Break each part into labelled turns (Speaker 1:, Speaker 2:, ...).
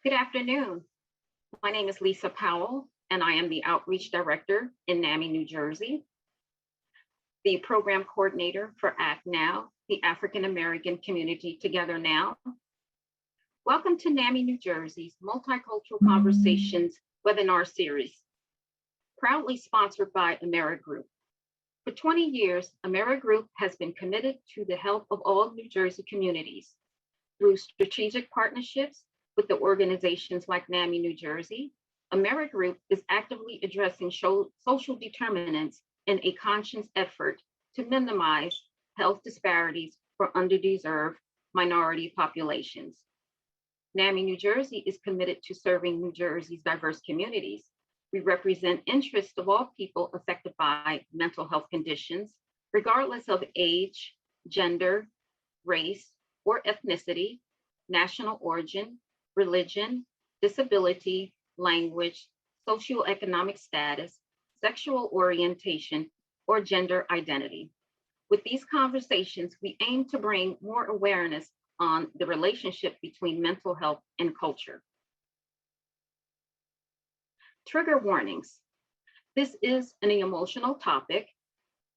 Speaker 1: Good afternoon. My name is Lisa Powell, and I am the Outreach Director in NAMI, New Jersey, the Program Coordinator for ACT Now, the African American Community Together Now. Welcome to NAMI, New Jersey's Multicultural Conversations webinar series, proudly sponsored by AmeriGroup. For 20 years, AmeriGroup has been committed to the health of all New Jersey communities through strategic partnerships with the organizations like NAMI New Jersey. AmeriGroup is actively addressing social determinants in a conscious effort to minimize health disparities for underdeserved minority populations. NAMI New Jersey is committed to serving New Jersey's diverse communities. We represent interests of all people affected by mental health conditions, regardless of age, gender, race, or ethnicity, national origin, religion, disability, language, socioeconomic status, sexual orientation, or gender identity. With these conversations, we aim to bring more awareness on the relationship between mental health and culture. Trigger warnings. This is an emotional topic.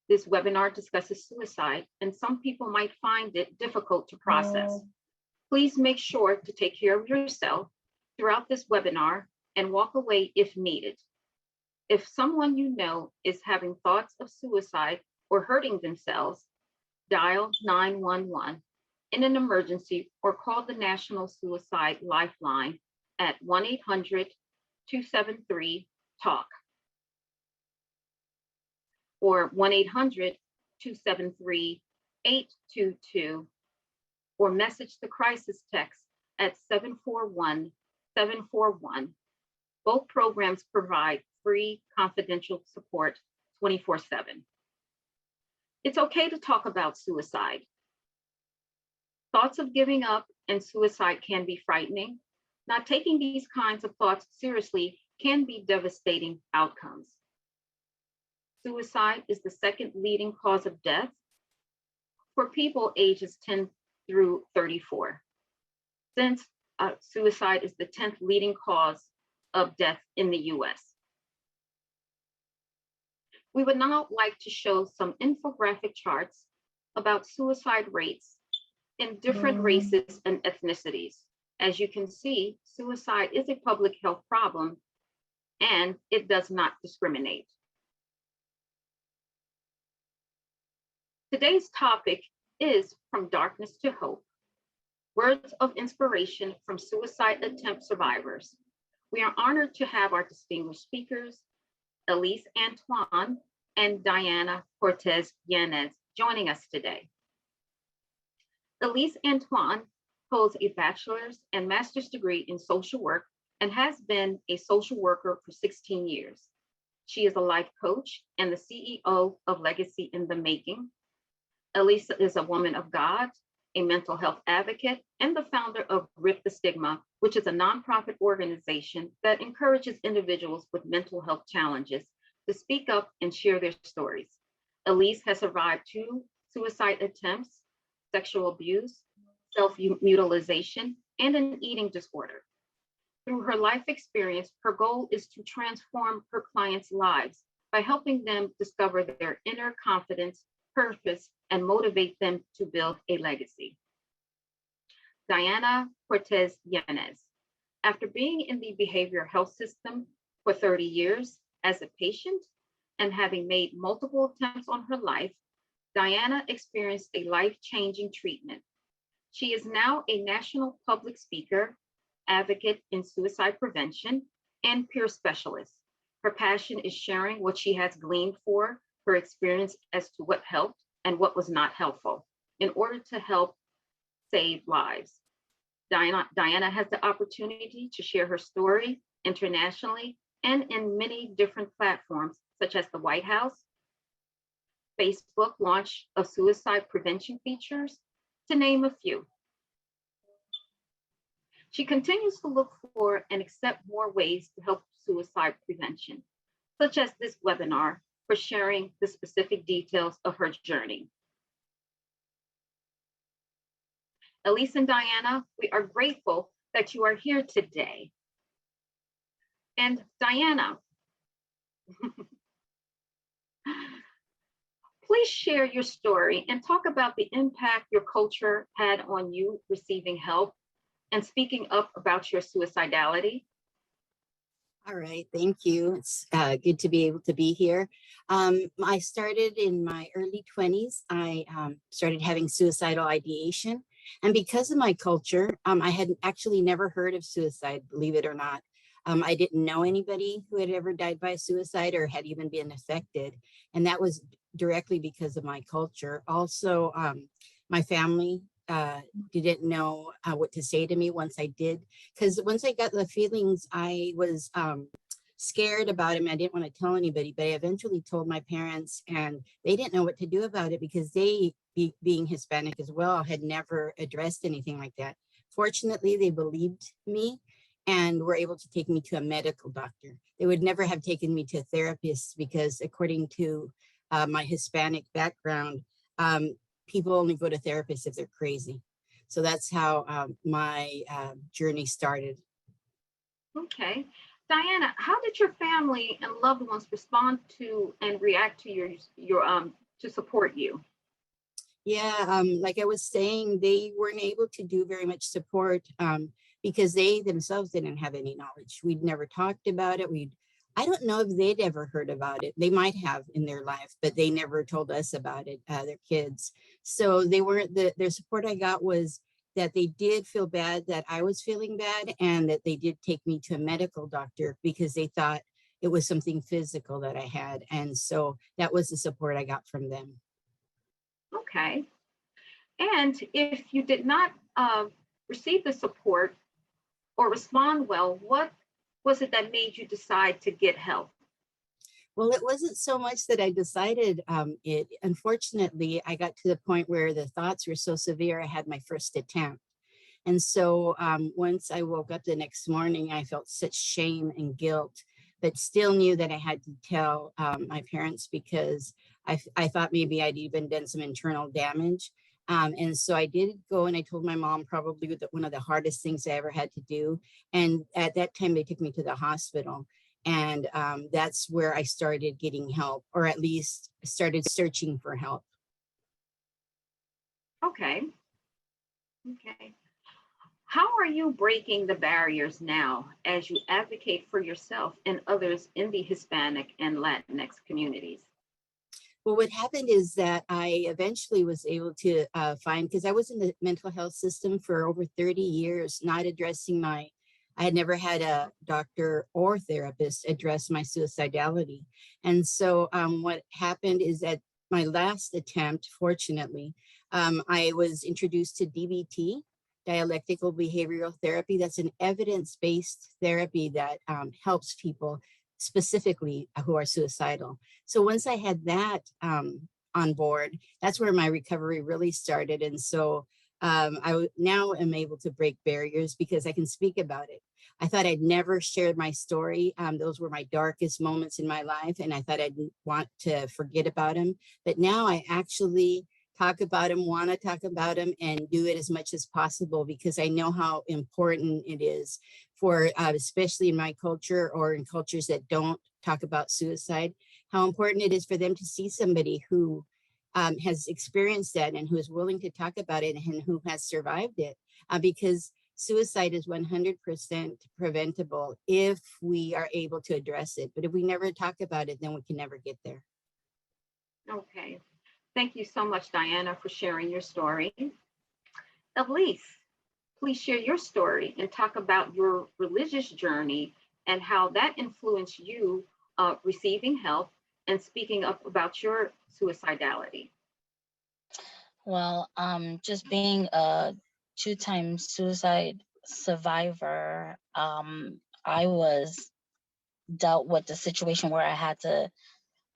Speaker 1: This webinar discusses suicide, and some people might find it difficult to process. Please make sure to take care of yourself throughout this webinar and walk away if needed. If someone you know is having thoughts of suicide or hurting themselves, dial 911 in an emergency or call the National Suicide Lifeline at 1-800-273-TALK or 1-800-273-822, or message the crisis text at 741-741. Both programs provide free confidential support 24/7. It's okay to talk about suicide. Thoughts of giving up and suicide can be frightening. Not taking these kinds of thoughts seriously can be devastating outcomes. Suicide is the second leading cause of death for people ages 10 through 34, since suicide is the 10th leading cause of death in the US. We would now like to show some infographic charts about suicide rates in different races and ethnicities. As you can see, suicide is a public health problem and it does not discriminate. Today's topic is From Darkness to Hope, words of inspiration from suicide attempt survivors. We are honored to have our distinguished speakers, Elise Antoine and Diana Cortez Yanez, joining us today. Elise Antoine holds a bachelor's and master's degree in social work and has been a social worker for 16 years. She is a life coach and the CEO of Legacy in the Making. Elise is a woman of God, a mental health advocate, and the founder of Rip the Stigma, which is a nonprofit organization that encourages individuals with mental health challenges to speak up and share their stories. Elise has survived 2 suicide attempts, sexual abuse, self-mutilation, and an eating disorder. Through her life experience, her goal is to transform her clients' lives by helping them discover their inner confidence, purpose, and motivate them to build a legacy. Diana Cortez Yanez. After being in the behavioral health system for 30 years as a patient and having made multiple attempts on her life, Diana experienced a life-changing treatment. She is now a national public speaker, advocate in suicide prevention, and peer specialist. Her passion is sharing what she has gleaned for her experience as to what helped and what was not helpful in order to help save lives. Diana has the opportunity to share her story internationally and in many different platforms, such as the White House, Facebook launch of suicide prevention features, to name a few. She continues to look for and accept more ways to help suicide prevention, such as this webinar, for sharing the specific details of her journey. Elise and Diana, we are grateful that you are here today. And Diana, please share your story and talk about the impact your culture had on you receiving help and speaking up about your suicidality.
Speaker 2: All right, thank you. It's good to be able to be here. I started in my early 20s. I started having suicidal ideation. And because of my culture, I had actually never heard of suicide, believe it or not. I didn't know anybody who had ever died by suicide or had even been affected. And that was directly because of my culture. Also, my family didn't know what to say to me once I did. Because once I got the feelings, I was scared about him. I didn't want to tell anybody, but I eventually told my parents, and they didn't know what to do about it because they, being Hispanic as well, had never addressed anything like that. Fortunately, they believed me and were able to take me to a medical doctor. They would never have taken me to a therapist because, according to my Hispanic background, people only go to therapists if they're crazy. So that's how my journey started.
Speaker 1: Okay. Diana, how did your family and loved ones respond to and react to your to support you?
Speaker 2: Yeah, like I was saying, they weren't able to do very much support because they themselves didn't have any knowledge. We'd never talked about it. I don't know if they'd ever heard about it. They might have in their life, but they never told us about it, their kids. So they weren't, their support I got was that they did feel bad that I was feeling bad and that they did take me to a medical doctor because they thought it was something physical that I had. And so that was the support I got from them.
Speaker 1: Okay. And if you did not receive the support or respond well, what was it that made you decide to get help?
Speaker 2: Well, it wasn't so much that I decided it. Unfortunately, I got to the point where the thoughts were so severe, I had my first attempt. And so once I woke up the next morning, I felt such shame and guilt, but still knew that I had to tell my parents because I thought maybe I'd even done some internal damage. And so I did go and I told my mom probably one of the hardest things I ever had to do. And at that time, they took me to the hospital. And that's where I started getting help, or at least started searching for help.
Speaker 1: Okay. Okay. How are you breaking the barriers now as you advocate for yourself and others in the Hispanic and Latinx communities?
Speaker 2: Well, what happened is that I eventually was able to find, because I was in the mental health system for over 30 years, not addressing I had never had a doctor or therapist address my suicidality. And so what happened is that my last attempt, fortunately, I was introduced to DBT, dialectical behavioral therapy. That's an evidence-based therapy that helps people specifically who are suicidal. So once I had that on board, that's where my recovery really started. And so I now am able to break barriers because I can speak about it. I thought I'd never shared my story. Those were my darkest moments in my life, and I thought I'd want to forget about them. But now I actually talk about them, want to talk about them, and do it as much as possible because I know how important it is for, especially in my culture or in cultures that don't talk about suicide, how important it is for them to see somebody who has experienced that and who is willing to talk about it and who has survived it, because suicide is 100% preventable if we are able to address it. But if we never talk about it, then we can never get there.
Speaker 1: Okay. Thank you so much, Diana, for sharing your story. Elise, please share your story and talk about your religious journey and how that influenced you receiving help and speaking up about your suicidality.
Speaker 3: Well, just being a two-time suicide survivor, I was dealt with the situation where I had to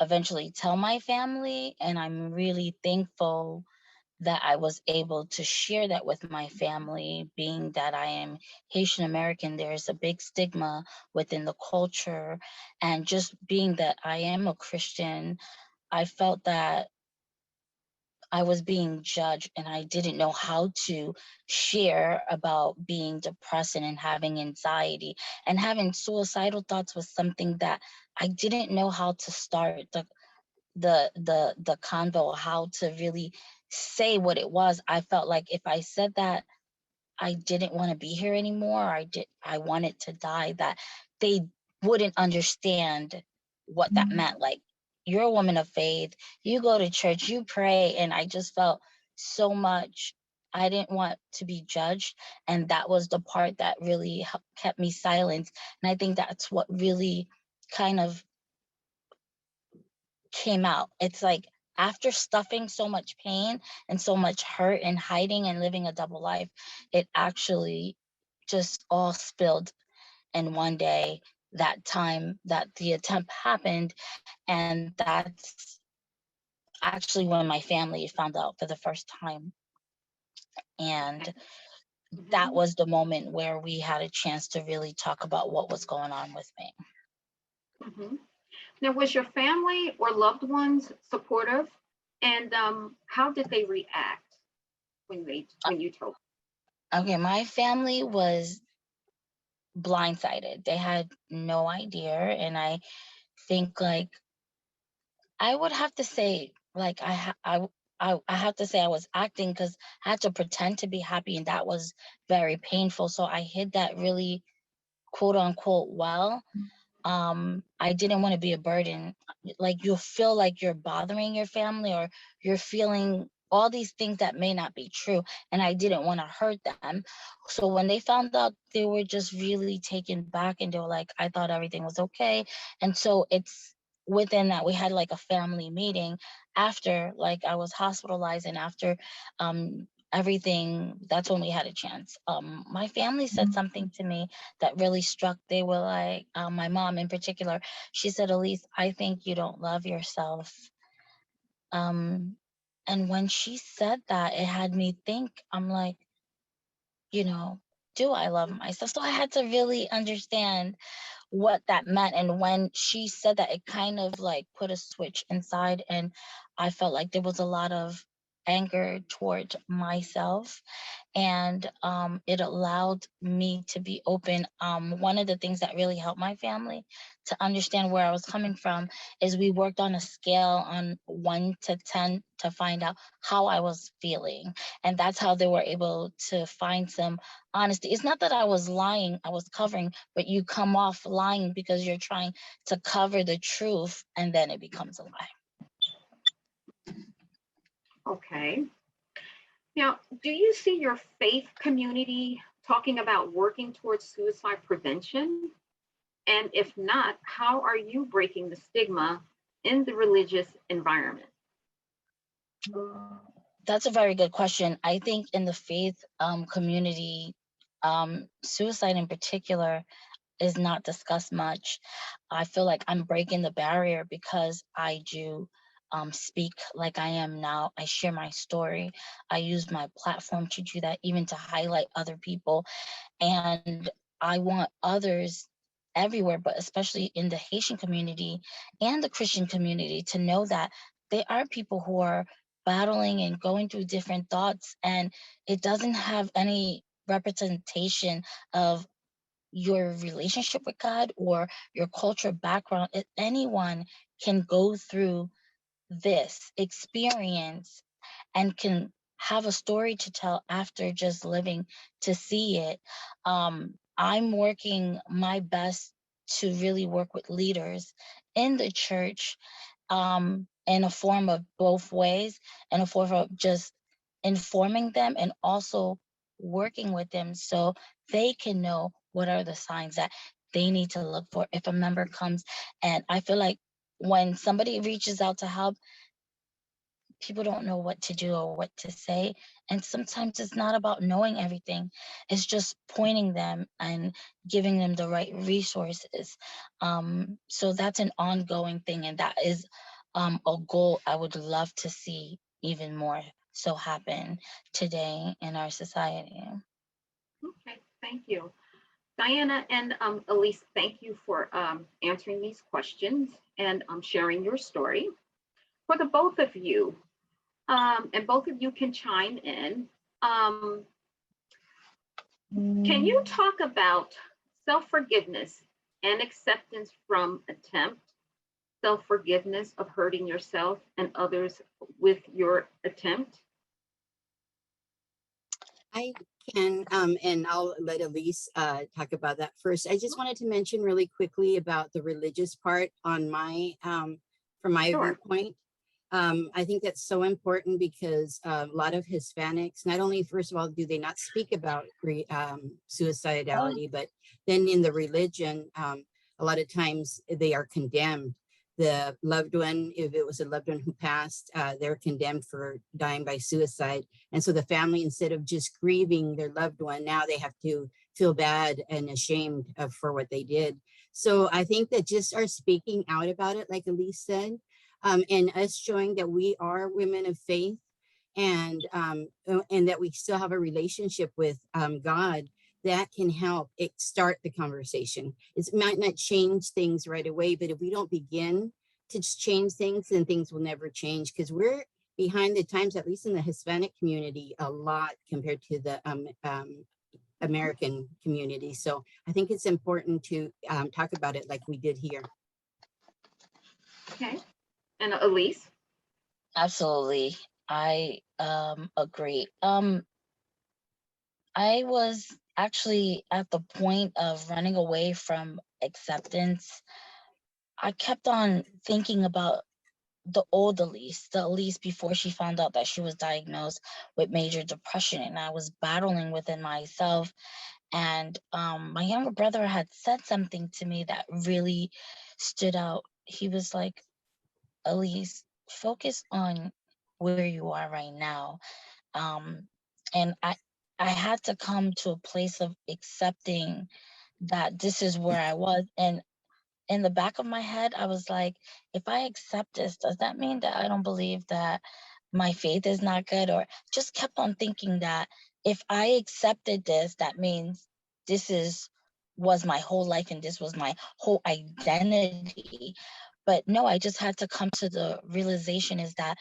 Speaker 3: eventually tell my family, and I'm really thankful that I was able to share that with my family. Being that I am Haitian American, there's a big stigma within the culture, and just being that I am a Christian, I felt that I was being judged and I didn't know how to share about being depressed and having anxiety, and having suicidal thoughts was something that I didn't know how to start the convo, how to really say what it was. I felt like if I said that I didn't want to be here anymore, I wanted to die, that they wouldn't understand what that meant. Like, you're a woman of faith, you go to church, you pray, and I just felt so much, I didn't want to be judged, and that was the part that really kept me silent. And I think that's what really kind of came out. It's like, after stuffing so much pain and so much hurt and hiding and living a double life, it actually just all spilled in one day, that time that the attempt happened. And that's actually when my family found out for the first time. And that
Speaker 1: Mhm.
Speaker 3: was the moment where we had a chance to really talk about what was going on with me.
Speaker 1: Mhm. Now, was your family or loved ones supportive? And how did they react when you told?
Speaker 3: Okay, my family was blindsided. They had no idea. And I think, like, I would have to say, like, I have to say I was acting, because I had to pretend to be happy, and that was very painful. So I hid that really, quote unquote, well. I didn't want to be a burden. Like, you feel like you're bothering your family, or you're feeling all these things that may not be true, and I didn't want to hurt them. So when they found out, they were just really taken back, and they were like, I thought everything was okay. And so it's within that, we had like a family meeting after, like, I was hospitalized, and after everything, that's when we had a chance. My family said something to me that really struck. They were like, my mom in particular, she said, Elise, I think you don't love yourself. Um, and when she said that, it had me think. I'm like, you know, do I love myself? So I had to really understand what that meant. And when she said that, it kind of like put a switch inside, and I felt like there was a lot of anger towards myself, and it allowed me to be open. One of the things that really helped my family to understand where I was coming from is we worked on a scale on 1 to 10 to find out how I was feeling. And that's how they were able to find some honesty. It's not that I was lying, I was covering, but you come off lying because you're trying to cover the truth, and then it becomes a lie.
Speaker 1: Okay. Now, do you see your faith community talking about working towards suicide prevention? And if not, how are you breaking the stigma in the religious environment?
Speaker 3: That's a very good question. I think in the faith community, suicide in particular is not discussed much. I feel like I'm breaking the barrier because I do speak like I am now. I share my story. I use my platform to do that, even to highlight other people. And I want others everywhere, but especially in the Haitian community and the Christian community, to know that there are people who are battling and going through different thoughts, and it doesn't have any representation of your relationship with God or your cultural background. Anyone can go through this experience and can have a story to tell after just living to see it. I'm working my best to really work with leaders in the church, in a form of both ways, in a form of just informing them and also working with them so they can know what are the signs that they need to look for if a member comes. And I feel like when somebody reaches out to help, people don't know what to do or what to say. And sometimes it's not about knowing everything, it's just pointing them and giving them the right resources. So that's an ongoing thing. And that is a goal I would love to see even more so happen today in our society.
Speaker 1: Okay, thank you. Diana and Elise, thank you for answering these questions and sharing your story. For the both of you, And both of you can chime in. Can you talk about self-forgiveness and acceptance from attempt, self-forgiveness of hurting yourself and others with your attempt?
Speaker 2: I can, and I'll let Elise talk about that first. I just wanted to mention really quickly about the religious part on my, from my
Speaker 1: Sure.
Speaker 2: viewpoint. I think that's so important because a lot of Hispanics, not only, first of all, do they not speak about suicidality, but then in the religion, a lot of times they are condemned. The loved one, if it was a loved one who passed, they're condemned for dying by suicide. And so the family, instead of just grieving their loved one, now they have to feel bad and ashamed for what they did. So I think that just our speaking out about it, like Elise said, and us showing that we are women of faith and that we still have a relationship with God, that can help it start the conversation. It might not change things right away, but if we don't begin to change things, then things will never change, because we're behind the times, at least in the Hispanic community, a lot compared to the American community. So I think it's important to talk about it like we did here.
Speaker 1: Okay. And Elise?
Speaker 3: Absolutely. I agree. I was actually at the point of running away from acceptance. I kept on thinking about the old Elise, the Elise before she found out that she was diagnosed with major depression, and I was battling within myself. And my younger brother had said something to me that really stood out. He was like, Elise, focus on where you are right now. And I had to come to a place of accepting that this is where I was. And in the back of my head, I was like, if I accept this, does that mean that I don't believe that my faith is not good? Or just kept on thinking that if I accepted this, that means this was my whole life and this was my whole identity. But no, I just had to come to the realization is that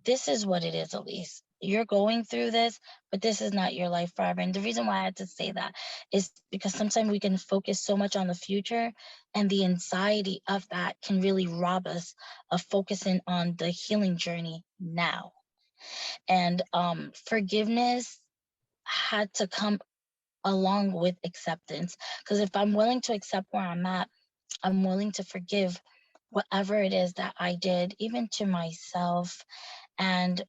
Speaker 3: this is what it is, Elise. You're going through this, but this is not your life forever. And the reason why I had to say that is because sometimes we can focus so much on the future, and the anxiety of that can really rob us of focusing on the healing journey now. And forgiveness had to come along with acceptance, because if I'm willing to accept where I'm at, I'm willing to forgive whatever it is that I did, even to myself. And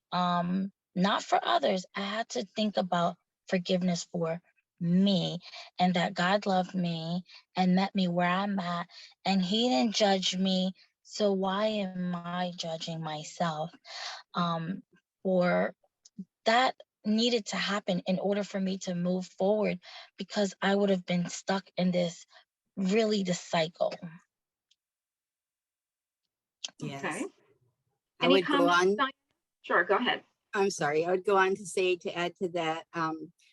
Speaker 3: not for others. I had to think about forgiveness for me, and that God loved me and met me where I'm at, and he didn't judge me. So why am I judging myself? Or that needed to happen in order for me to move forward, because I would have been stuck in this cycle.
Speaker 2: Yes.
Speaker 1: Okay.
Speaker 2: I
Speaker 1: Any
Speaker 2: would go
Speaker 1: comments,
Speaker 2: on.
Speaker 1: Diane? Sure, go ahead.
Speaker 2: I'm sorry, I would go on to say, to add to that,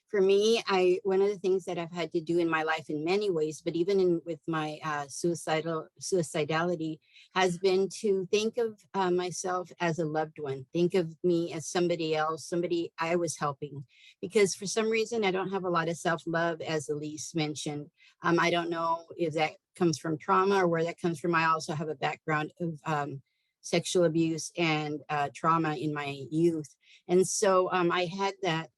Speaker 2: for me, one of the things that I've had to do in my life in many ways, but even with my suicidality, has been to think of myself as a loved one, think of me as somebody else, somebody I was helping, because for some reason I don't have a lot of self-love, as Elise mentioned. I don't know if that comes from trauma or where that comes from. I also have a background of sexual abuse and trauma in my youth. And so I had that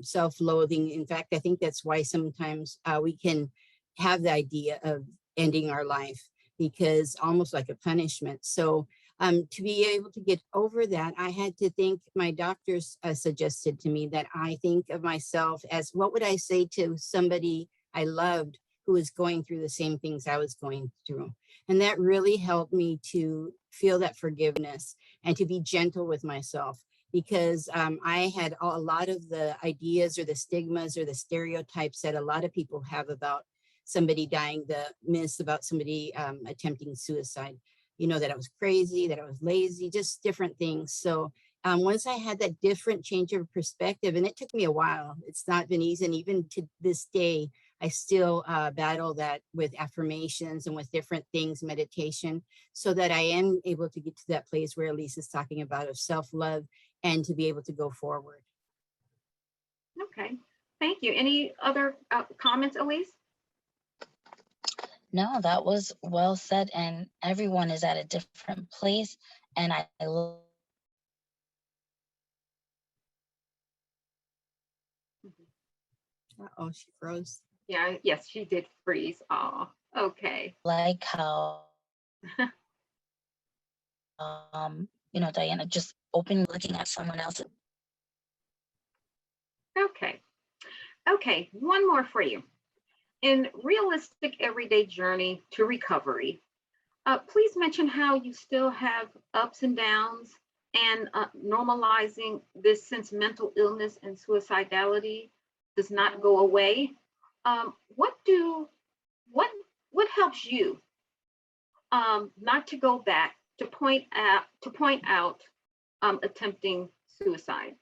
Speaker 2: self-loathing. In fact, I think that's why sometimes we can have the idea of ending our life, because almost like a punishment. So to be able to get over that, I had to think, my doctors suggested to me that I think of myself as, what would I say to somebody I loved who was going through the same things I was going through? And that really helped me to feel that forgiveness and to be gentle with myself, because I had a lot of the ideas or the stigmas or the stereotypes that a lot of people have about somebody dying, the myths about somebody attempting suicide, that I was crazy, that I was lazy, just different things. So once I had that different change of perspective, and it took me a while, it's not been easy. And even to this day, I still battle that with affirmations and with different things, meditation, so that I am able to get to that place where Elise is talking about, of self-love and to be able to go forward.
Speaker 1: Okay, thank you. Any other comments, Elise?
Speaker 3: No, that was well said, and everyone is at a different place, and I love
Speaker 2: Oh, she froze.
Speaker 1: Yeah, yes, she did freeze. Oh, okay.
Speaker 3: like how Diana just open looking at someone else.
Speaker 1: Okay. Okay, one more for you. In realistic everyday journey to recovery, please mention how you still have ups and downs and normalizing this since mental illness and suicidality does not go away. What helps you not to go back to point out attempting suicide?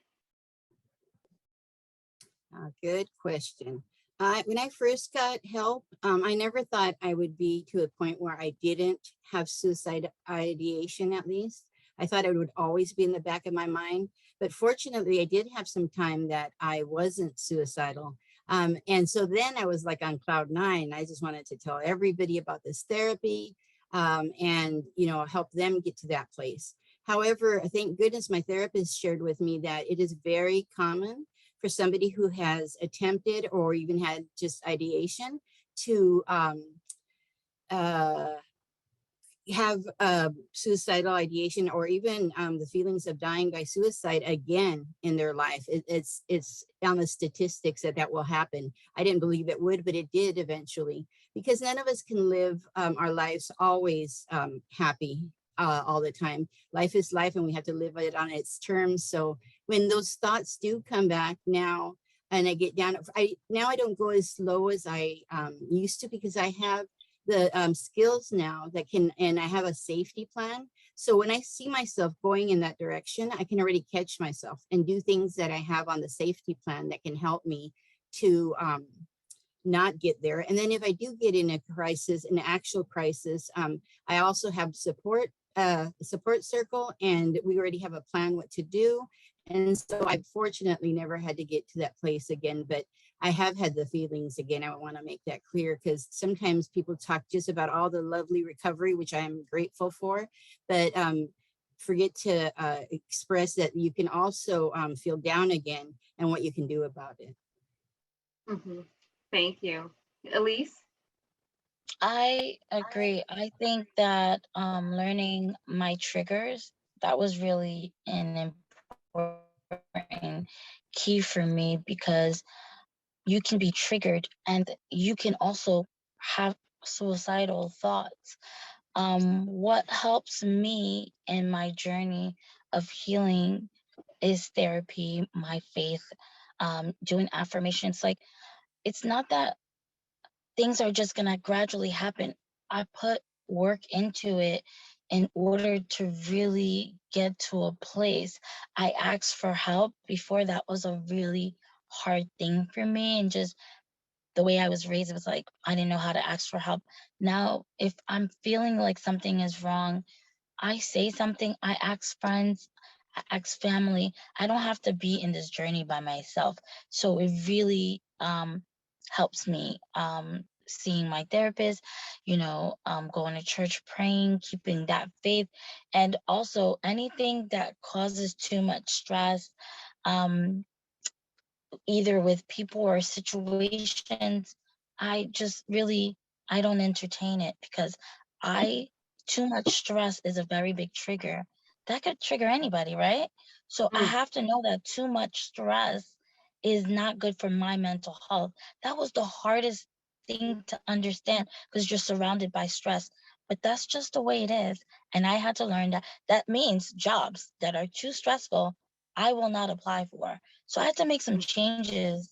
Speaker 2: Good question. When I first got help, I never thought I would be to a point where I didn't have suicide ideation, at least. I thought it would always be in the back of my mind. But fortunately, I did have some time that I wasn't suicidal. And so then I was like on cloud nine. I just wanted to tell everybody about this therapy and, help them get to that place. However, thank goodness my therapist shared with me that it is very common for somebody who has attempted or even had just ideation to have suicidal ideation or even the feelings of dying by suicide again in their life. It's on the statistics that will happen. I didn't believe it would, but it did eventually, because none of us can live our lives always happy all the time. Life is life, and we have to live it on its terms. So when those thoughts do come back now, and I get down, I don't go as slow as I used to, because I have the skills now that can, and I have a safety plan. So when I see myself going in that direction, I can already catch myself and do things that I have on the safety plan that can help me to not get there. And then if I do get in a crisis, an actual crisis, I also have support circle, and we already have a plan what to do. And so I fortunately never had to get to that place again, but I have had the feelings again. I want to make that clear, because sometimes people talk just about all the lovely recovery, which I am grateful for, but forget to express that you can also feel down again and what you can do about it.
Speaker 1: Mm-hmm. Thank you. Elise?
Speaker 3: I agree. I think that learning my triggers, that was really an important key for me, because you can be triggered and you can also have suicidal thoughts. What helps me in my journey of healing is therapy, my faith, doing affirmations. Like, it's not that things are just gonna gradually happen. I put work into it in order to really get to a place. I asked for help. Before, that was a really hard thing for me, and just the way I was raised, it was like I didn't know how to ask for help. Now, if I'm feeling like something is wrong, I say something, I ask friends, I ask family. I don't have to be in this journey by myself. So it really helps me seeing my therapist, going to church, praying, keeping that faith. And also anything that causes too much stress, either with people or situations, I don't entertain it, because too much stress is a very big trigger. That could trigger anybody, right? So I have to know that too much stress is not good for my mental health. That was the hardest thing to understand, because you're surrounded by stress. But that's just the way it is. And I had to learn that means jobs that are too stressful, I will not apply for. So I had to make some changes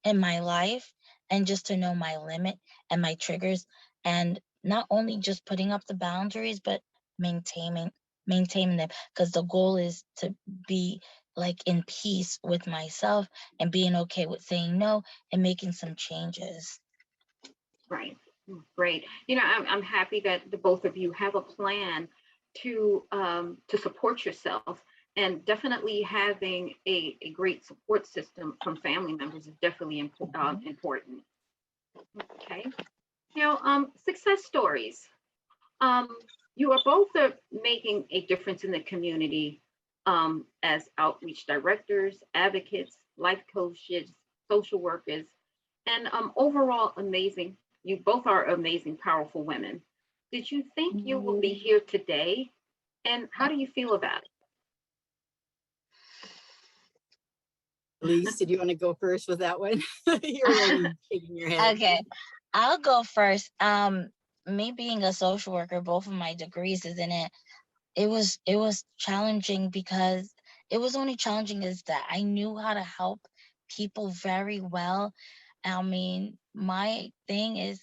Speaker 3: in my life, and just to know my limit and my triggers, and not only just putting up the boundaries, but maintaining them, because the goal is to be like in peace with myself and being okay with saying no and making some changes.
Speaker 1: Right. Great. I'm happy that the both of you have a plan to support yourself And definitely having a great support system from family members is definitely important. Okay. Now, success stories. Um, you are both making a difference in the community as outreach directors, advocates, life coaches, social workers, and overall amazing. You both are amazing, powerful women. Did you think you would be here today? And how do you feel about
Speaker 2: Elise,
Speaker 1: it?
Speaker 2: did you want to go first with that one? You're already shaking your head.
Speaker 3: Okay, I'll go first. Me being a social worker, both of my degrees is in it. It was challenging because it was only challenging is that I knew how to help people very well. I mean, my thing is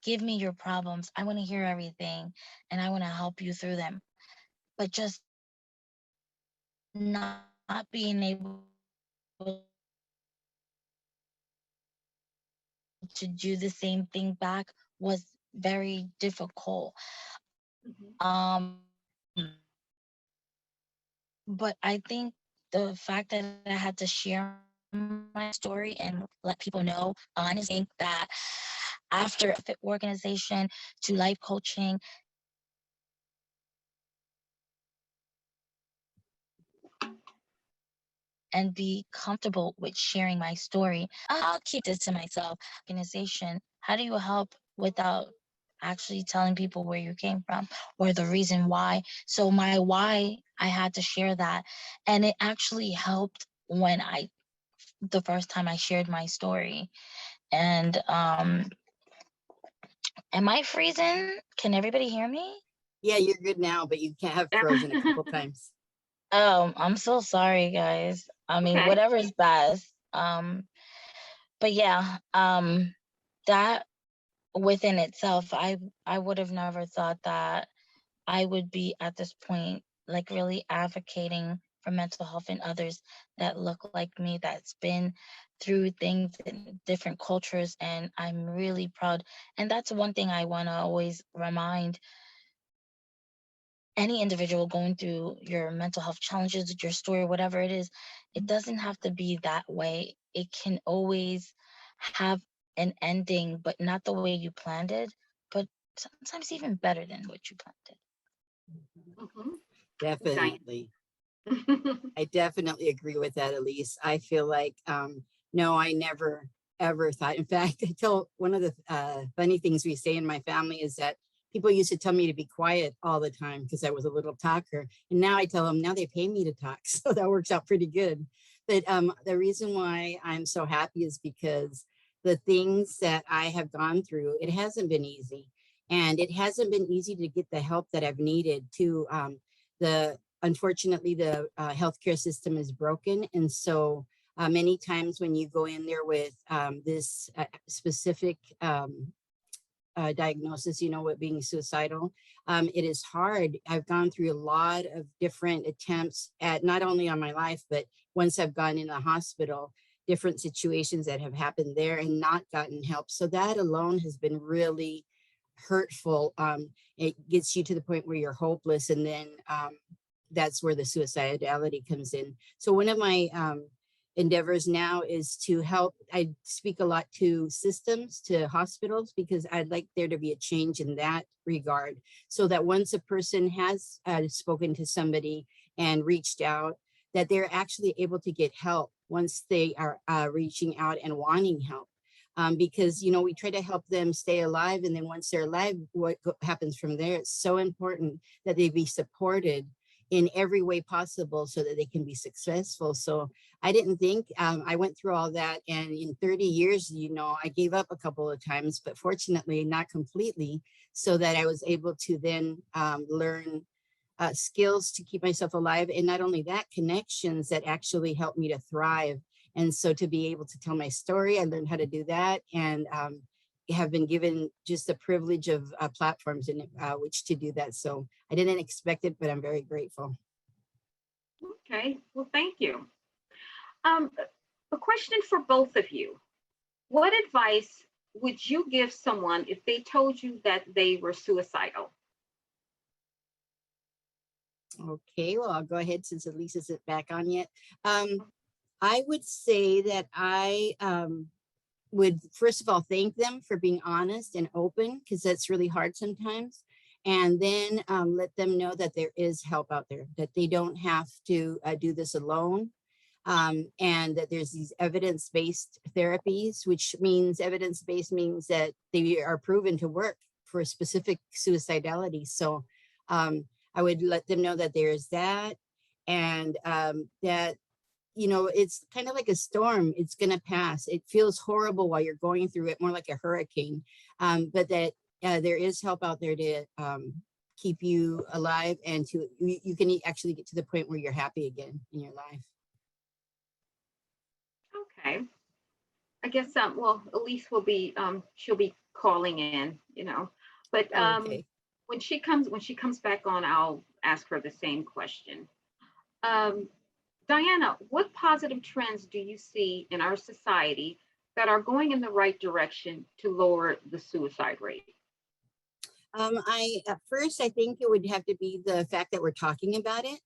Speaker 3: give me your problems. I want to hear everything and I want to help you through them. But just not being able to do the same thing back was very difficult.
Speaker 1: Mhm.
Speaker 3: Um, but I think the fact that I had to share my story and let people know honestly that after a fit organization to life coaching and be comfortable with sharing my story, I'll keep this to myself. Organization, how do you help without actually telling people where you came from or the reason why? So my why, I had to share that. And it actually helped when the first time I shared my story. And am I freezing? Can everybody hear me?
Speaker 2: Yeah, you're good now, but you can't have frozen a couple times.
Speaker 3: Oh, I'm so sorry, guys. I mean,
Speaker 1: Okay.
Speaker 3: whatever's best. But yeah, that within itself, I would have never thought that I would be at this point, like really advocating for mental health and others that look like me, that's been through things in different cultures, and I'm really proud. And that's one thing I want to always remind any individual going through your mental health challenges, your story, whatever it is. It doesn't have to be that way. It can always have an ending, but not the way you planned it, but sometimes even better than what you planned
Speaker 1: Mhm. Diane.
Speaker 2: Definitely. I definitely agree with that, Elise. I feel like, no, I never ever thought. In fact, I tell one of the funny things we say in my family is that people used to tell me to be quiet all the time because I was a little talker. And now I tell them now they pay me to talk. So that works out pretty good. But the reason why I'm so happy is because the things that I have gone through, it hasn't been easy. And it hasn't been easy to get the help that I've needed to the unfortunately, the healthcare system is broken. And so many times when you go in there with this specific diagnosis, you know, what being suicidal, it is hard. I've gone through a lot of different attempts at not only on my life, but once I've gone in the hospital, different situations that have happened there and not gotten help. So that alone has been really hurtful. It gets you to the point where you're hopeless, and then that's where the suicidality comes in. So one of my endeavors now is to help. I speak a lot to systems, to hospitals, because I'd like there to be a change in that regard, so that once a person has spoken to somebody and reached out, that they're actually able to get help once they are reaching out and wanting help. Because, you know, we try to help them stay alive. And then once they're alive, what happens from there? It's so important that they be supported in every way possible so that they can be successful. So I didn't think I went through all that. And in 30 years, you know, I gave up a couple of times, but fortunately not completely, so that I was able to then learn skills to keep myself alive. And not only that, connections that actually helped me to thrive. And so to be able to tell my story, I learned how to do that, and have been given just the privilege of platforms in which to do that. So I didn't expect it, but I'm very grateful.
Speaker 1: Okay. Well, thank you. Um, a question for both of you. What advice would you give someone if they told you that they were suicidal?
Speaker 2: Okay, well, I'll go ahead since Elise isn't back on yet. I would say that I would first of all thank them for being honest and open, because that's really hard sometimes. And then let them know that there is help out there, that they don't have to do this alone. And that there's these evidence-based therapies, which means evidence-based means that they are proven to work for specific suicidality. So I would let them know that there's that, and that, you know, it's kind of like a storm. It's going to pass. It feels horrible while you're going through it, more like a hurricane, but that there is help out there to keep you alive, and to you can actually get to the point where you're happy again in your life.
Speaker 1: Okay. I guess well, Elise will be she'll be calling in, but
Speaker 2: Okay.
Speaker 1: when she comes back on, I'll ask her the same question. Um, Diana, what positive trends do you see in our society that are going in the right direction to lower the suicide rate?
Speaker 2: I at first I think it would have to be the fact that we're talking about it,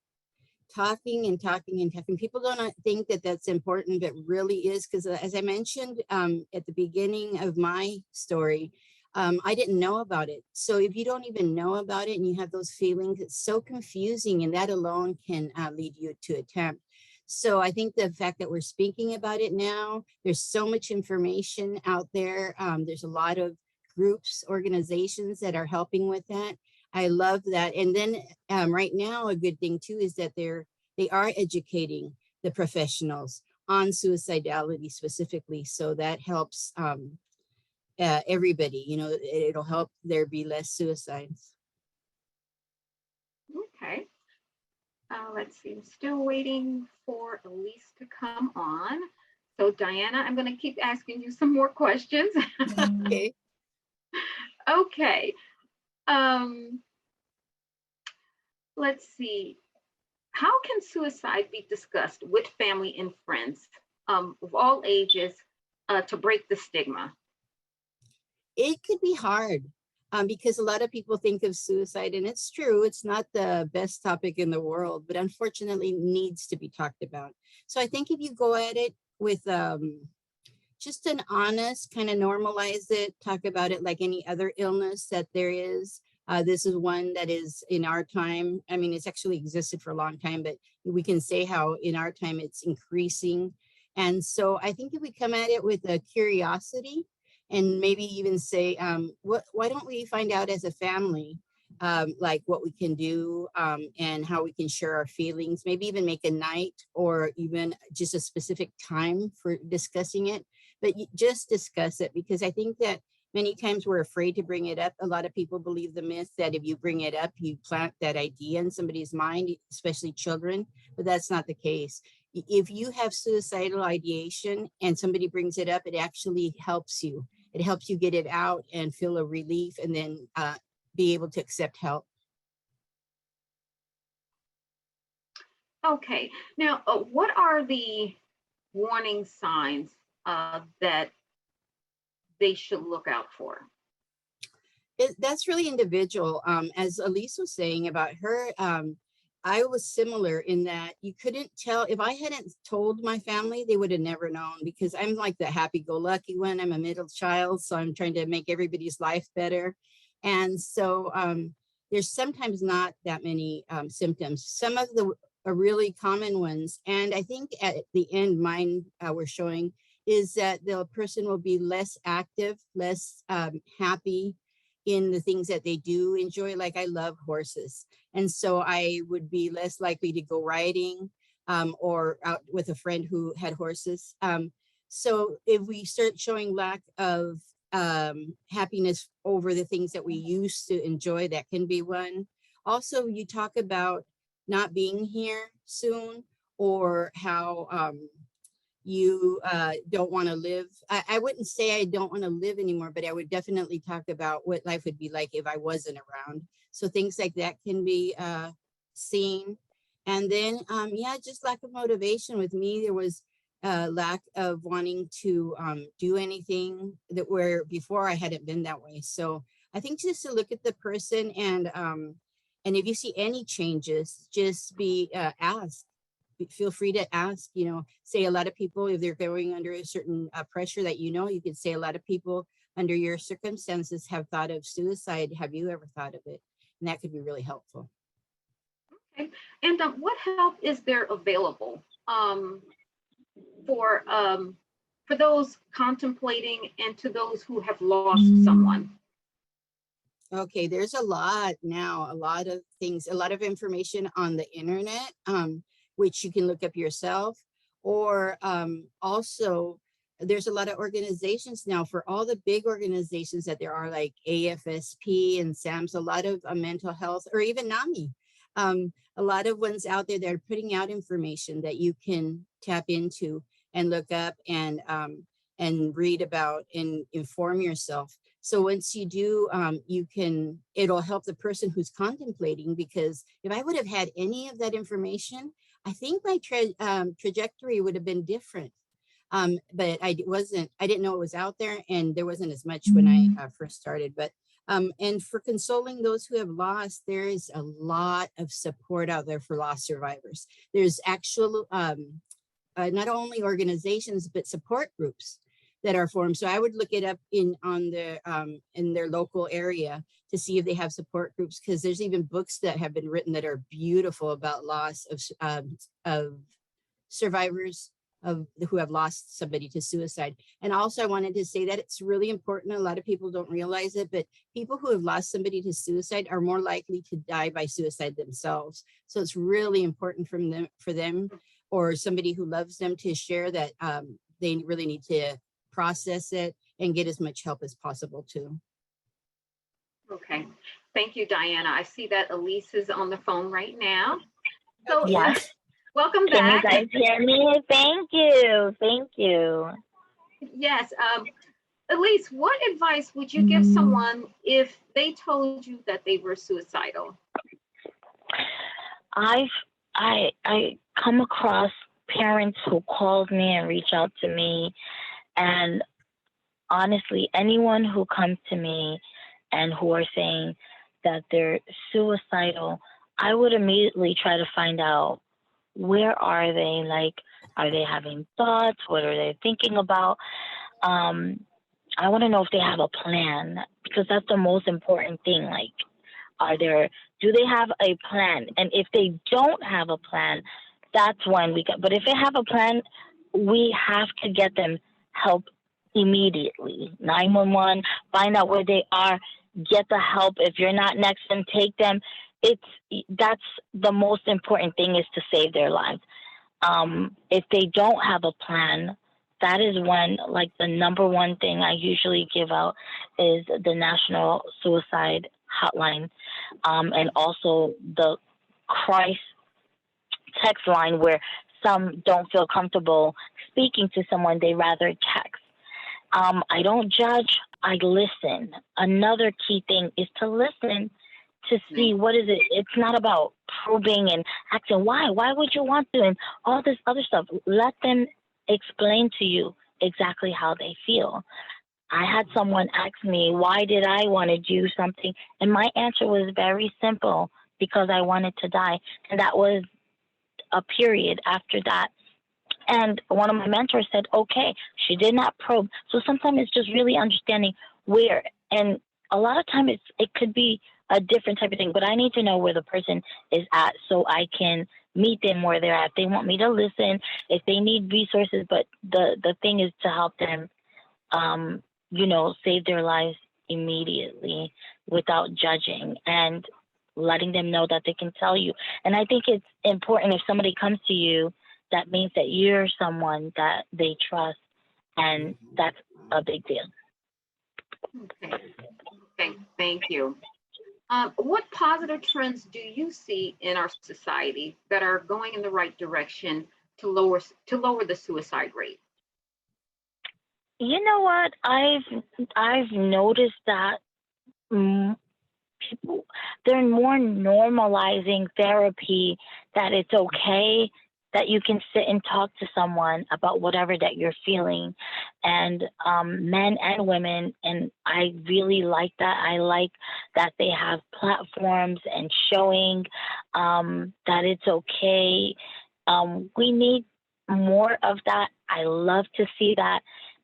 Speaker 2: talking and talking and talking. People don't think that that's important, but really is, because as I mentioned at the beginning of my story, I didn't know about it. So if you don't even know about it and you have those feelings, it's so confusing, and that alone can lead you to attempt. So I think the fact that we're speaking about it now, there's so much information out there. There's a lot of groups, organizations that are helping with that. I love that. And then right now, a good thing too is that they are educating the professionals on suicidality specifically. So that helps everybody. You know, it'll help there be less suicides.
Speaker 1: Okay. Let's see. I'm still waiting for Elise to come on. So Diana, I'm going to keep asking you some more questions.
Speaker 2: Okay.
Speaker 1: Okay. Um, let's see. How can suicide be discussed with family and friends of all ages to break the stigma?
Speaker 2: It could be hard because a lot of people think of suicide, and it's true, it's not the best topic in the world, but unfortunately needs to be talked about. So I think if you go at it with just an honest kind of normalize it, talk about it like any other illness that there is. This is one that is in our time. I mean, it's actually existed for a long time, but we can say how in our time it's increasing. And so I think if we come at it with a curiosity, and maybe even say, why don't we find out as a family, like what we can do and how we can share our feelings, maybe even make a night or even just a specific time for discussing it, but just discuss it, because I think that many times we're afraid to bring it up. A lot of people believe the myth that if you bring it up, you plant that idea in somebody's mind, especially children, but that's not the case. If you have suicidal ideation and somebody brings it up, it actually helps you. It helps you get it out and feel a relief, and then be able to accept help.
Speaker 1: Okay. Now, what are the warning signs that they should look out for?
Speaker 2: That's really individual. As Elise was saying about her, I was similar in that you couldn't tell. If I hadn't told my family, they would have never known, because I'm like the happy-go-lucky one. I'm a middle child, so I'm trying to make everybody's life better. And so there's sometimes not that many symptoms. Some of the really common ones, and I think at the end, mine we're showing, is that the person will be less active, less happy in the things that they do enjoy. Like I love horses, and so I would be less likely to go riding or out with a friend who had horses. So if we start showing lack of happiness over the things that we used to enjoy, that can be one. Also, you talk about not being here soon, or how you don't want to live. I wouldn't say I don't want to live anymore, but I would definitely talk about what life would be like if I wasn't around. So things like that can be seen. And then, yeah, just lack of motivation. With me, there was lack of wanting to do anything that where before I hadn't been that way. So I think just to look at the person and And if you see any changes, just be asked. Feel free to ask, you know, say a lot of people, if they're going under a certain pressure that, you know, you could say a lot of people under your circumstances have thought of suicide. Have you ever thought of it? And that could be really helpful.
Speaker 1: Okay. And what help is there available for those contemplating and to those who have lost someone?
Speaker 2: Okay, there's a lot now, a lot of things, a lot of information on the internet, which you can look up yourself, or also there's a lot of organizations now for all the big organizations that there are, like AFSP and SAMS, a lot of mental health, or even NAMI. A lot of ones out there that are putting out information that you can tap into and look up and read about and inform yourself. So once you do, it'll help the person who's contemplating, because if I would have had any of that information, I think my trajectory would have been different. But I didn't know it was out there, and there wasn't as much when I first started. But and for consoling those who have lost, there is a lot of support out there for lost survivors. There's actual, not only organizations, but support groups that are formed. So I would look it up in their local area to see if they have support groups, because there's even books that have been written that are beautiful about loss of survivors who have lost somebody to suicide. And also I wanted to say that it's really important. A lot of people don't realize it, but people who have lost somebody to suicide are more likely to die by suicide themselves. So it's really important for them or somebody who loves them to share that they really need to process it and get as much help as possible too.
Speaker 1: Okay, thank you, Diana. I see that Elise is on the phone right now. So
Speaker 4: Yes.
Speaker 1: welcome
Speaker 4: Can
Speaker 1: back.
Speaker 4: you guys hear me? Thank you. Thank you.
Speaker 1: Yes, Elise, what advice would you give someone if they told you that they were suicidal?
Speaker 4: I come across parents who called me and reach out to me, and honestly, anyone who comes to me and who are saying that they're suicidal, I would immediately try to find out, where are they? Like, are they having thoughts? What are they thinking about? I want to know if they have a plan, because that's the most important thing. Like, do they have a plan? And if they don't have a plan, that's when but if they have a plan, we have to get them help immediately. 911, find out where they are, get the help. If you're not next to them, take them. That's the most important thing, is to save their lives. If they don't have a plan, that is when, like, the number one thing I usually give out is the National Suicide Hotline, and also the Christ text line, where some don't feel comfortable speaking to someone, they rather text. I don't judge, I listen. Another key thing is to listen to see what is it. It's not about probing and asking why would you want to, and all this other stuff. Let them explain to you exactly how they feel. I had someone ask me, why did I want to do something? And my answer was very simple, because I wanted to die. And that was a period after that. And one of my mentors said, okay, she did not probe. So sometimes it's just really understanding where, and a lot of times it could be a different type of thing, but I need to know where the person is at so I can meet them where they're at. If they want me to listen, if they need resources, but the thing is to help them, save their lives immediately without judging, and letting them know that they can tell you. And I think it's important, if somebody comes to you, that means that you're someone that they trust, and that's a big deal.
Speaker 1: Okay, thank you. What positive trends do you see in our society that are going in the right direction to lower the suicide rate?
Speaker 4: You know what? I've noticed that people, they're more normalizing therapy, that it's okay that you can sit and talk to someone about whatever that you're feeling, and men and women. And I really like that. I like that they have platforms and showing that it's okay. We need more of that. I love to see that.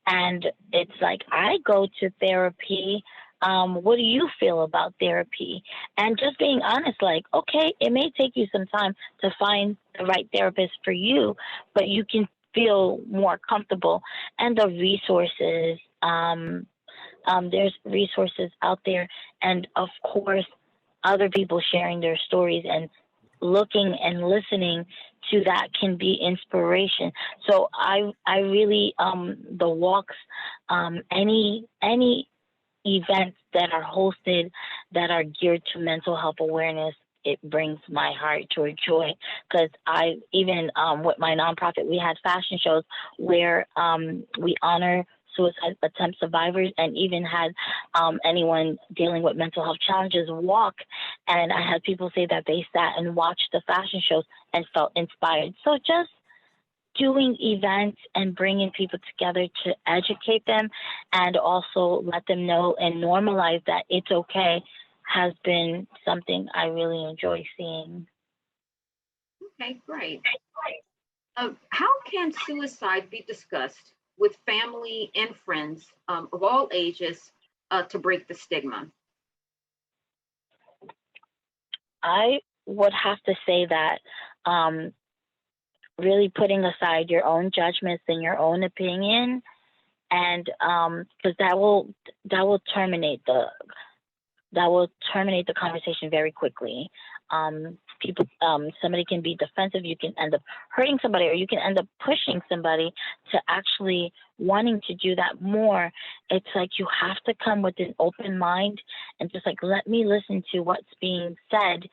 Speaker 4: And it's like, I go to therapy. What do you feel about therapy? And just being honest, like, okay, it may take you some time to find the right therapist for you, but you can feel more comfortable. And the resources, there's resources out there. And of course, other people sharing their stories and looking and listening to that can be inspiration. So I really, the walks, any events that are hosted that are geared to mental health awareness, it brings my heart to a joy, because I even with my nonprofit, we had fashion shows where we honor suicide attempt survivors, and even had anyone dealing with mental health challenges walk. And I had people say that they sat and watched the fashion shows and felt inspired. So just doing events and bringing people together to educate them and also let them know and normalize that it's okay has been something I really enjoy seeing.
Speaker 1: Okay, great. How can suicide be discussed with family and friends of all ages to break the stigma?
Speaker 4: I would have to say that really putting aside your own judgments and your own opinion, and because that will terminate the conversation very quickly. People, somebody can be defensive. You can end up hurting somebody, or you can end up pushing somebody to actually wanting to do that more. It's like you have to come with an open mind and just like, let me listen to what's being said.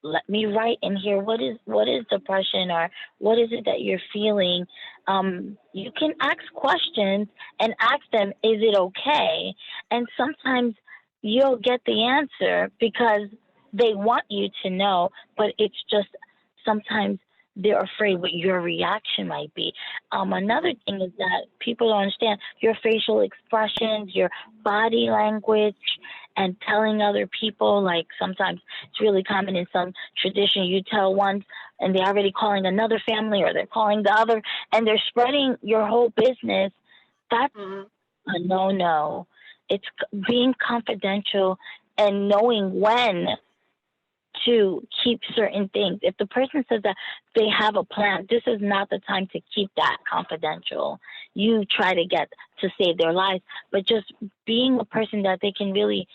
Speaker 4: Let me write and hear what is depression, or what is it that you're feeling. You can ask questions and ask them, is it okay? And sometimes you'll get the answer because they want you to know, but it's just sometimes they're afraid what your reaction might be. Another thing is that people don't understand your facial expressions, your body language, and telling other people. Like sometimes it's really common in some tradition, you tell one and they're already calling another family, or they're calling the other, and they're spreading your whole business. That's a no-no. It's being confidential and knowing when to keep certain things. If the person says that they have a plan, this is not the time to keep that confidential. You try to get to save their lives, but just being a person that they can really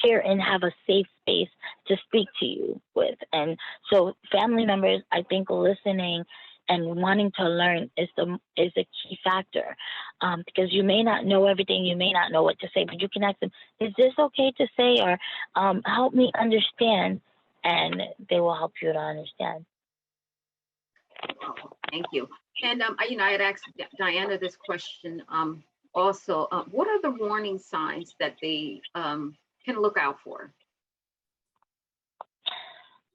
Speaker 4: share and have a safe space to speak to you with. And so family members, I think listening and wanting to learn is a key factor, because you may not know everything, you may not know what to say, but you can ask them, is this okay to say, or help me understand, and they will help you to understand.
Speaker 1: Oh, thank you. And I had asked Diana this question also. What are the warning signs that they can look out for?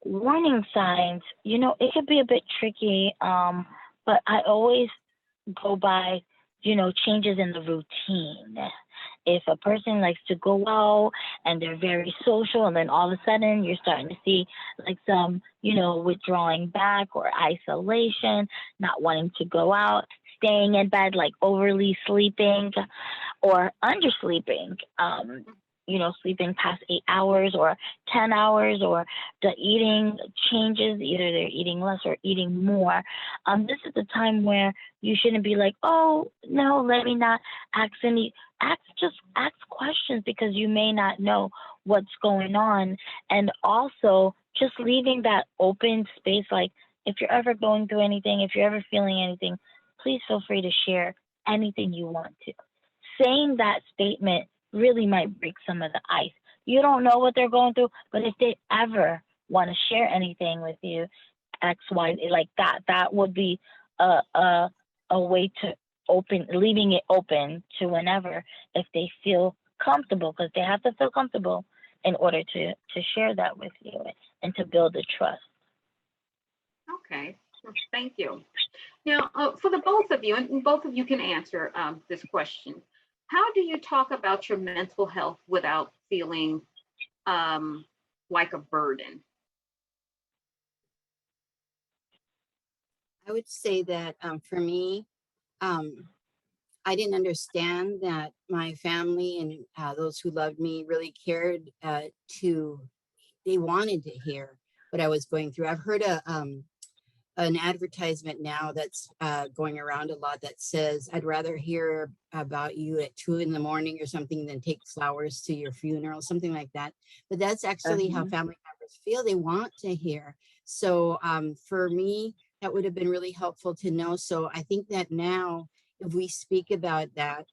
Speaker 4: Warning signs, it could be a bit tricky, but I always go by, changes in the routine. If a person likes to go out and they're very social, and then all of a sudden you're starting to see like some, withdrawing back or isolation, not wanting to go out, staying in bed, like overly sleeping or undersleeping, sleeping past 8 hours or 10 hours, or the eating changes, either they're eating less or eating more. This is the time where you shouldn't be like, oh, no, let me not just ask questions, because you may not know what's going on. And also just leaving that open space, like if you're ever going through anything, if you're ever feeling anything, please feel free to share anything you want to. Saying that statement really might break some of the ice. You don't know what they're going through, but if they ever want to share anything with you, X, Y, like that would be a way to leaving it open to whenever, if they feel comfortable, because they have to feel comfortable in order to share that with you and to build the trust.
Speaker 1: Okay, thank you. Now, for the both of you, and both of you can answer this question, how do you talk about your mental health without feeling like a burden?
Speaker 2: I would say that for me, I didn't understand that my family and those who loved me really cared they wanted to hear what I was going through. I've heard an advertisement now that's going around a lot that says, I'd rather hear about you at 2 a.m. or something than take flowers to your funeral, something like that. But that's actually how family members feel. They want to hear. So for me, that would have been really helpful to know. So I think that now, if we speak about that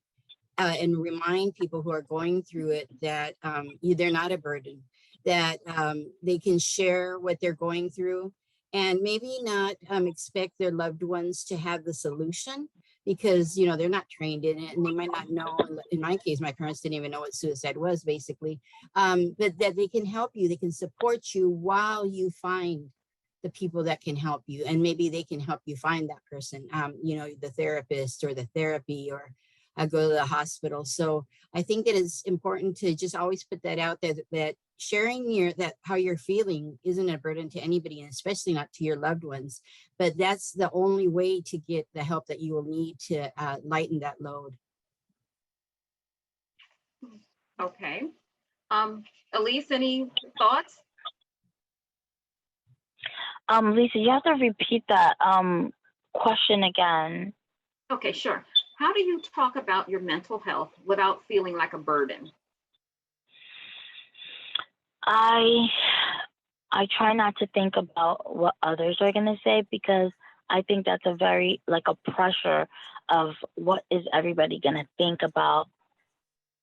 Speaker 2: and remind people who are going through it that they're not a burden, that they can share what they're going through, and maybe not expect their loved ones to have the solution, because they're not trained in it and they might not know. In my case, my parents didn't even know what suicide was, basically. But that they can help you, they can support you while you find the people that can help you, and maybe they can help you find that person, the therapist or the therapy, or go to the hospital. So I think that it's important to just always put that out there, that sharing how you're feeling isn't a burden to anybody, and especially not to your loved ones. But that's the only way to get the help that you will need to lighten that load.
Speaker 1: Okay. Elise, any thoughts?
Speaker 4: Lisa, you have to repeat that question again.
Speaker 1: Okay, sure. How do you talk about your mental health without feeling like a burden?
Speaker 4: I try not to think about what others are going to say, because I think that's a very, like, a pressure of what is everybody going to think about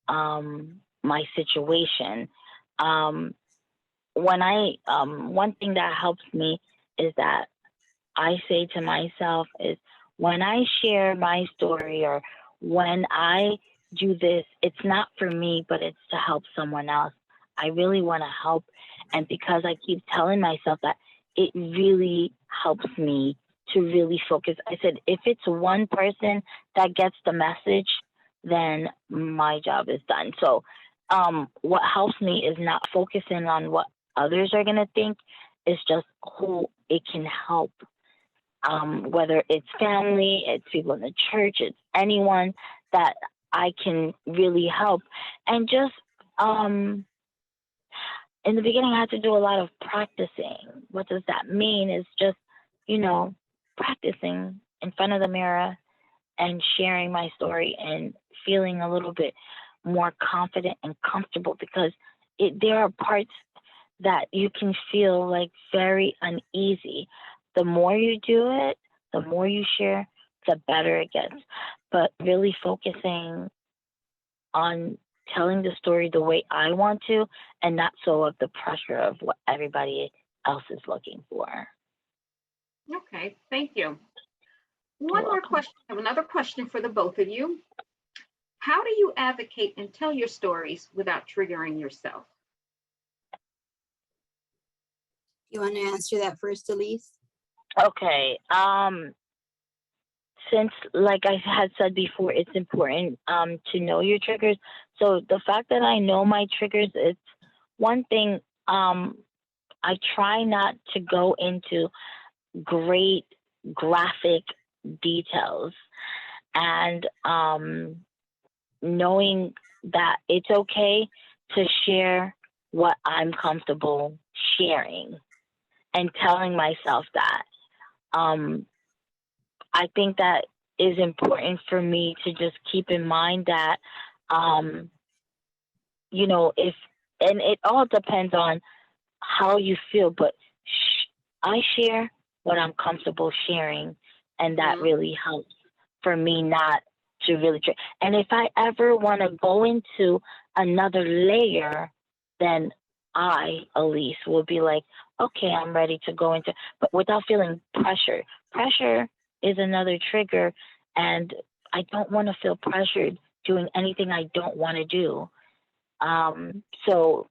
Speaker 4: my situation. One thing that helps me is that I say to myself is, when I share my story or when I do this, it's not for me, but it's to help someone else. I really want to help. And because I keep telling myself that, it really helps me to really focus. I said, if it's one person that gets the message, then my job is done. So what helps me is not focusing on what others are going to think. It's just who it can help. Whether it's family, it's people in the church, it's anyone that I can really help. And just in the beginning, I had to do a lot of practicing. What does that mean? Is just, practicing in front of the mirror and sharing my story and feeling a little bit more confident and comfortable, because there are parts that you can feel like very uneasy. The more you do it, the more you share, the better it gets. But really focusing on telling the story the way I want to, and not so of the pressure of what everybody else is looking for.
Speaker 1: Okay, thank you.
Speaker 4: You're
Speaker 1: One more
Speaker 4: welcome.
Speaker 1: question. I have another question for the both of you. How do you advocate and tell your stories without triggering yourself?
Speaker 2: You want to answer that first, Elise?
Speaker 4: Okay. Since, like I had said before, it's important to know your triggers. So the fact that I know my triggers, it's one thing. I try not to go into great graphic details, and knowing that it's okay to share what I'm comfortable sharing, and telling myself that. I think that is important for me to just keep in mind that, and it all depends on how you feel, but I share what I'm comfortable sharing, and that really helps for me not to really and if I ever want to go into another layer, then I, Elise, will be like, okay, I'm ready to go into, but without feeling pressure. Pressure is another trigger, and I don't want to feel pressured doing anything I don't want to do. So,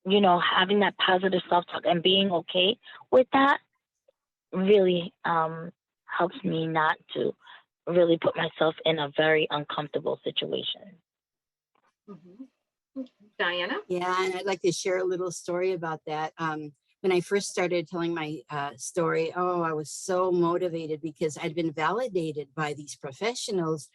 Speaker 4: having that positive self-talk and being okay with that really helps me not to really put myself in a very uncomfortable situation.
Speaker 1: Mm-hmm. Diana?
Speaker 2: Yeah, and I'd like to share a little story about that. When I first started telling my story, oh, I was so motivated because I'd been validated by these professionals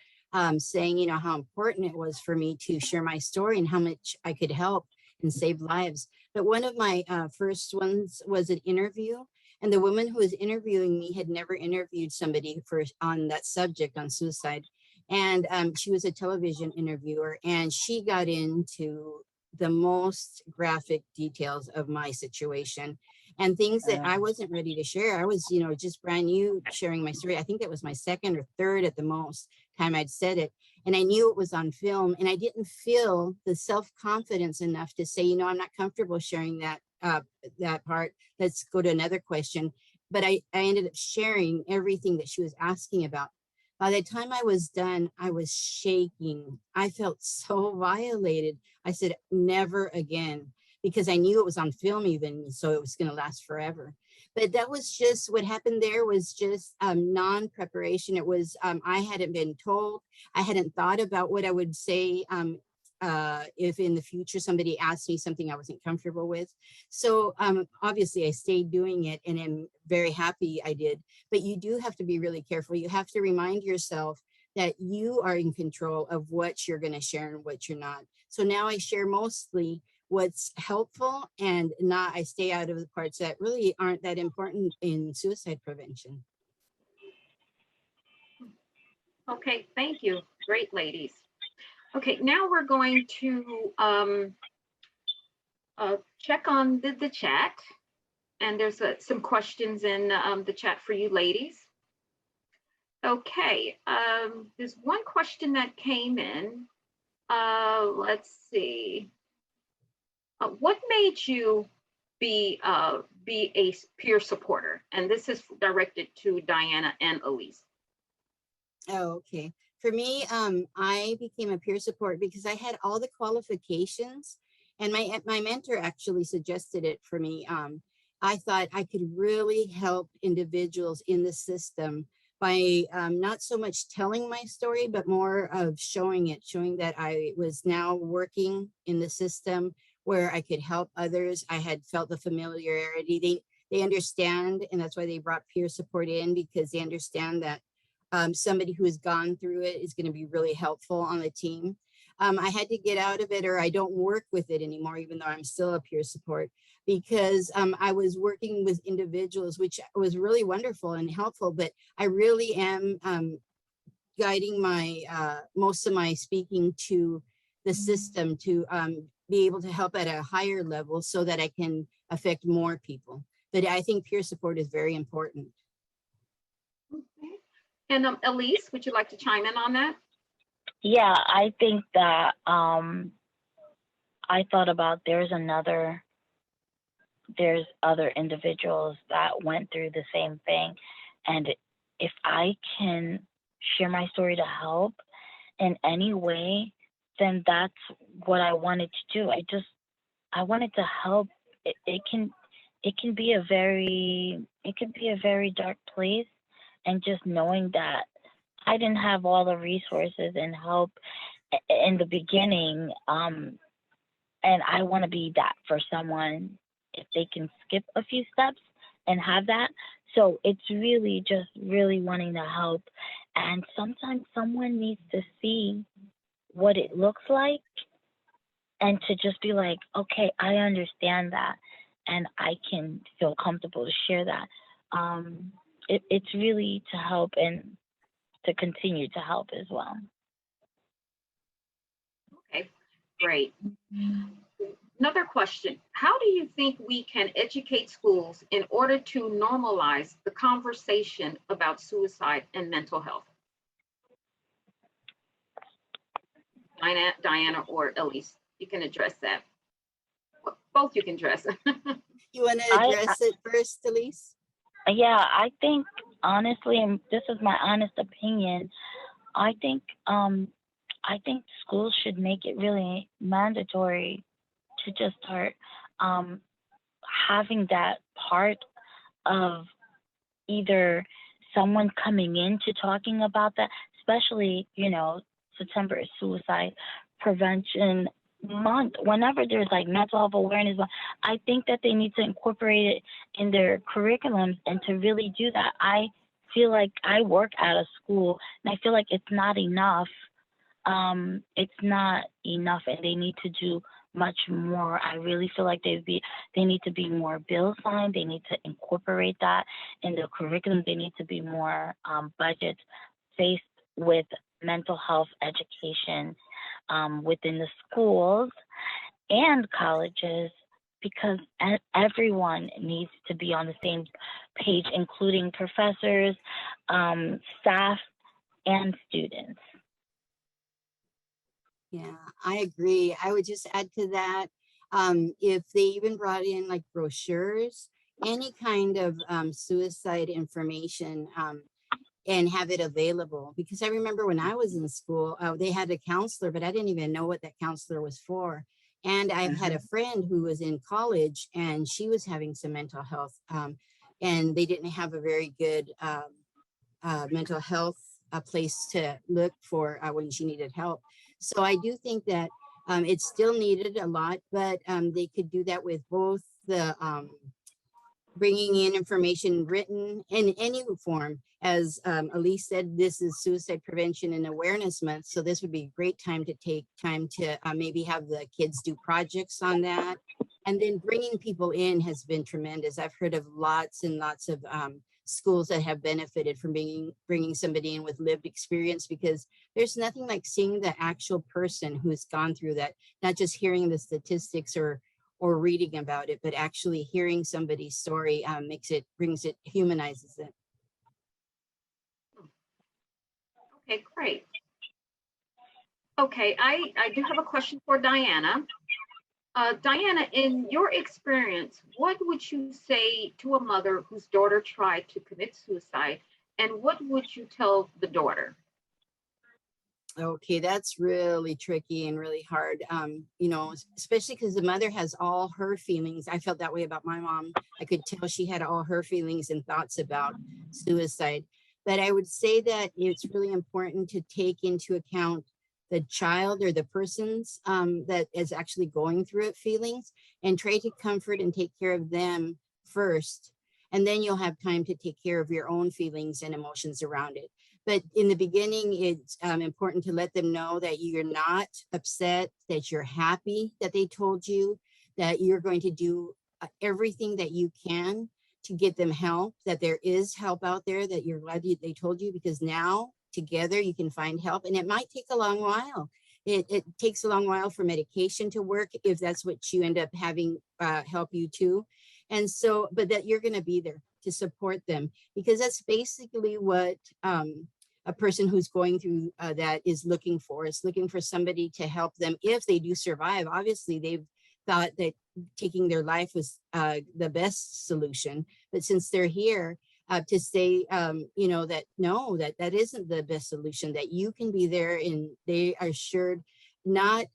Speaker 2: saying, you know, how important it was for me to share my story and how much I could help and save lives. But one of my first ones was an interview. And the woman who was interviewing me had never interviewed somebody on that subject, on suicide. And she was a television interviewer, and she got into the most graphic details of my situation and things that I wasn't ready to share. I was, you know, just brand new sharing my story. I think that was my second or third at the most time I'd said it. And I knew it was on film, and I didn't feel the self-confidence enough to say, you know, I'm not comfortable sharing that part. Let's go to another question. But I ended up sharing everything that she was asking about. By the time I was done, I was shaking. I felt so violated. I said, never again, because I knew it was on film even, so it was going to last forever. But that was just what happened there was just non-preparation. It was, I hadn't been told. I hadn't thought about what I would say if in the future somebody asked me something I wasn't comfortable with. So obviously I stayed doing it, and I'm very happy I did. But you do have to be really careful. You have to remind yourself that you are in control of what you're going to share and what you're not. So now I share mostly what's helpful, and not, I stay out of the parts that really aren't that important in suicide prevention.
Speaker 1: Okay, thank you. Great, ladies. Okay, now we're going to check on the chat. And there's some questions in the chat for you ladies. Okay, there's one question that came in. Let's see. What made you be a peer supporter? And this is directed to Diana and Elise.
Speaker 2: Oh, okay. For me, I became a peer support because I had all the qualifications, and my mentor actually suggested it for me. I thought I could really help individuals in the system by not so much telling my story, but more of showing that I was now working in the system where I could help others. I had felt the familiarity. They understand, and that's why they brought peer support in, because they understand that somebody who has gone through it is going to be really helpful on the team. I had to get out of it, or I don't work with it anymore, even though I'm still a peer support, because I was working with individuals, which was really wonderful and helpful, but I really am guiding my most of my speaking to the system to be able to help at a higher level so that I can affect more people. But I think peer support is very important.
Speaker 1: Okay. And Elise, would you like to chime in on that?
Speaker 4: Yeah, I think that I thought about there's other individuals that went through the same thing, and if I can share my story to help in any way, then that's what I wanted to do. I wanted to help. It can be a very dark place, and just knowing that I didn't have all the resources and help in the beginning, and I want to be that for someone if they can skip a few steps and have that. So it's really just really wanting to help, and sometimes someone needs to see what it looks like and to just be like, okay, I understand that, and I can feel comfortable to share that. It's really to help and to continue to help as well.
Speaker 1: Okay, great. Another question, how do you think we can educate schools in order to normalize the conversation about suicide and mental health? Diana or Elise, you can address that. Both you can address.
Speaker 2: You want to address it first, Elise?
Speaker 4: Yeah, I think honestly, and this is my honest opinion, I think schools should make it really mandatory to just start having that part of either someone coming into talking about that, especially, September is suicide prevention month, whenever there's like mental health awareness month, I think that they need to incorporate it in their curriculums. And to really do that, I feel like I work at a school and I feel like it's not enough. It's not enough, and they need to do much more. I really feel like they need to be more bill signed. They need to incorporate that in the curriculum. They need to be more budgets faced with mental health education within the schools and colleges, because everyone needs to be on the same page, including professors, staff, and students.
Speaker 2: Yeah, I agree. I would just add to that, if they even brought in like brochures, any kind of suicide information, and have it available. Because I remember when I was in school, they had a counselor, but I didn't even know what that counselor was for. And I've had a friend who was in college and she was having some mental health, and they didn't have a very good mental health place to look for when she needed help. So I do think that it's still needed a lot, but they could do that with both the bringing in information written in any form. As Elise said, this is Suicide Prevention and Awareness Month. So this would be a great time to take time to maybe have the kids do projects on that. And then bringing people in has been tremendous. I've heard of lots and lots of schools that have benefited from bringing somebody in with lived experience, because there's nothing like seeing the actual person who's gone through that, not just hearing the statistics or reading about it, but actually hearing somebody's story humanizes it.
Speaker 1: Okay, great. Okay, I do have a question for Diana. Diana, in your experience, what would you say to a mother whose daughter tried to commit suicide, and what would you tell the daughter?
Speaker 2: Okay, that's really tricky and really hard, especially because the mother has all her feelings. I felt that way about my mom. I could tell she had all her feelings and thoughts about suicide. But I would say that it's really important to take into account the child or the person's that is actually going through it feelings, and try to comfort and take care of them first. And then you'll have time to take care of your own feelings and emotions around it. But in the beginning, it's important to let them know that you're not upset, that you're happy that they told you, that you're going to do everything that you can to get them help, that there is help out there, that you're glad they told you, because now together you can find help. And it might take a long while. It takes a long while for medication to work, if that's what you end up having help you too. And so, but that you're going to be there to support them, because that's basically what a person who's going through that is looking for. Is looking for somebody to help them if they do survive. Obviously, they've thought that taking their life was the best solution, but since they're here, to say, that no, that isn't the best solution, that you can be there, and they are assured, not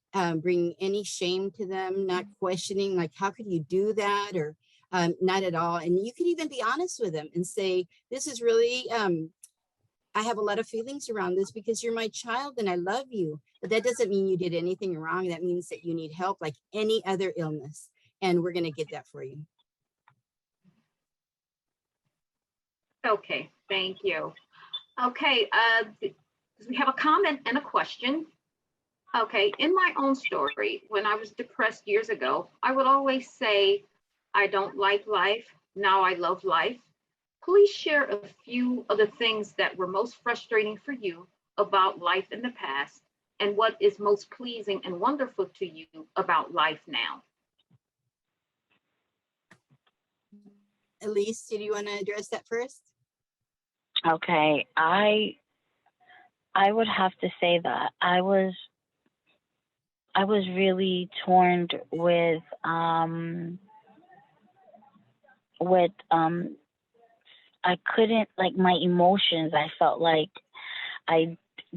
Speaker 2: bringing any shame to them, not questioning, like, how could you do that? Or not at all. And you can even be honest with them and say, this is really, I have a lot of feelings around this because you're my child and I love you. But that doesn't mean you did anything wrong. That means that you need help like any other illness. And we're going to get that for you.
Speaker 1: Okay, thank you. Okay, we have a comment and a question. Okay, in my own story, when I was depressed years ago, I would always say, I don't like life, now I love life. Please share a few of the things that were most frustrating for you about life in the past, and what is most pleasing and wonderful to you about life now.
Speaker 2: Elise, did you want to address that first?
Speaker 4: Okay, I would have to say that I was really torn with I couldn't, like, my emotions. I felt like I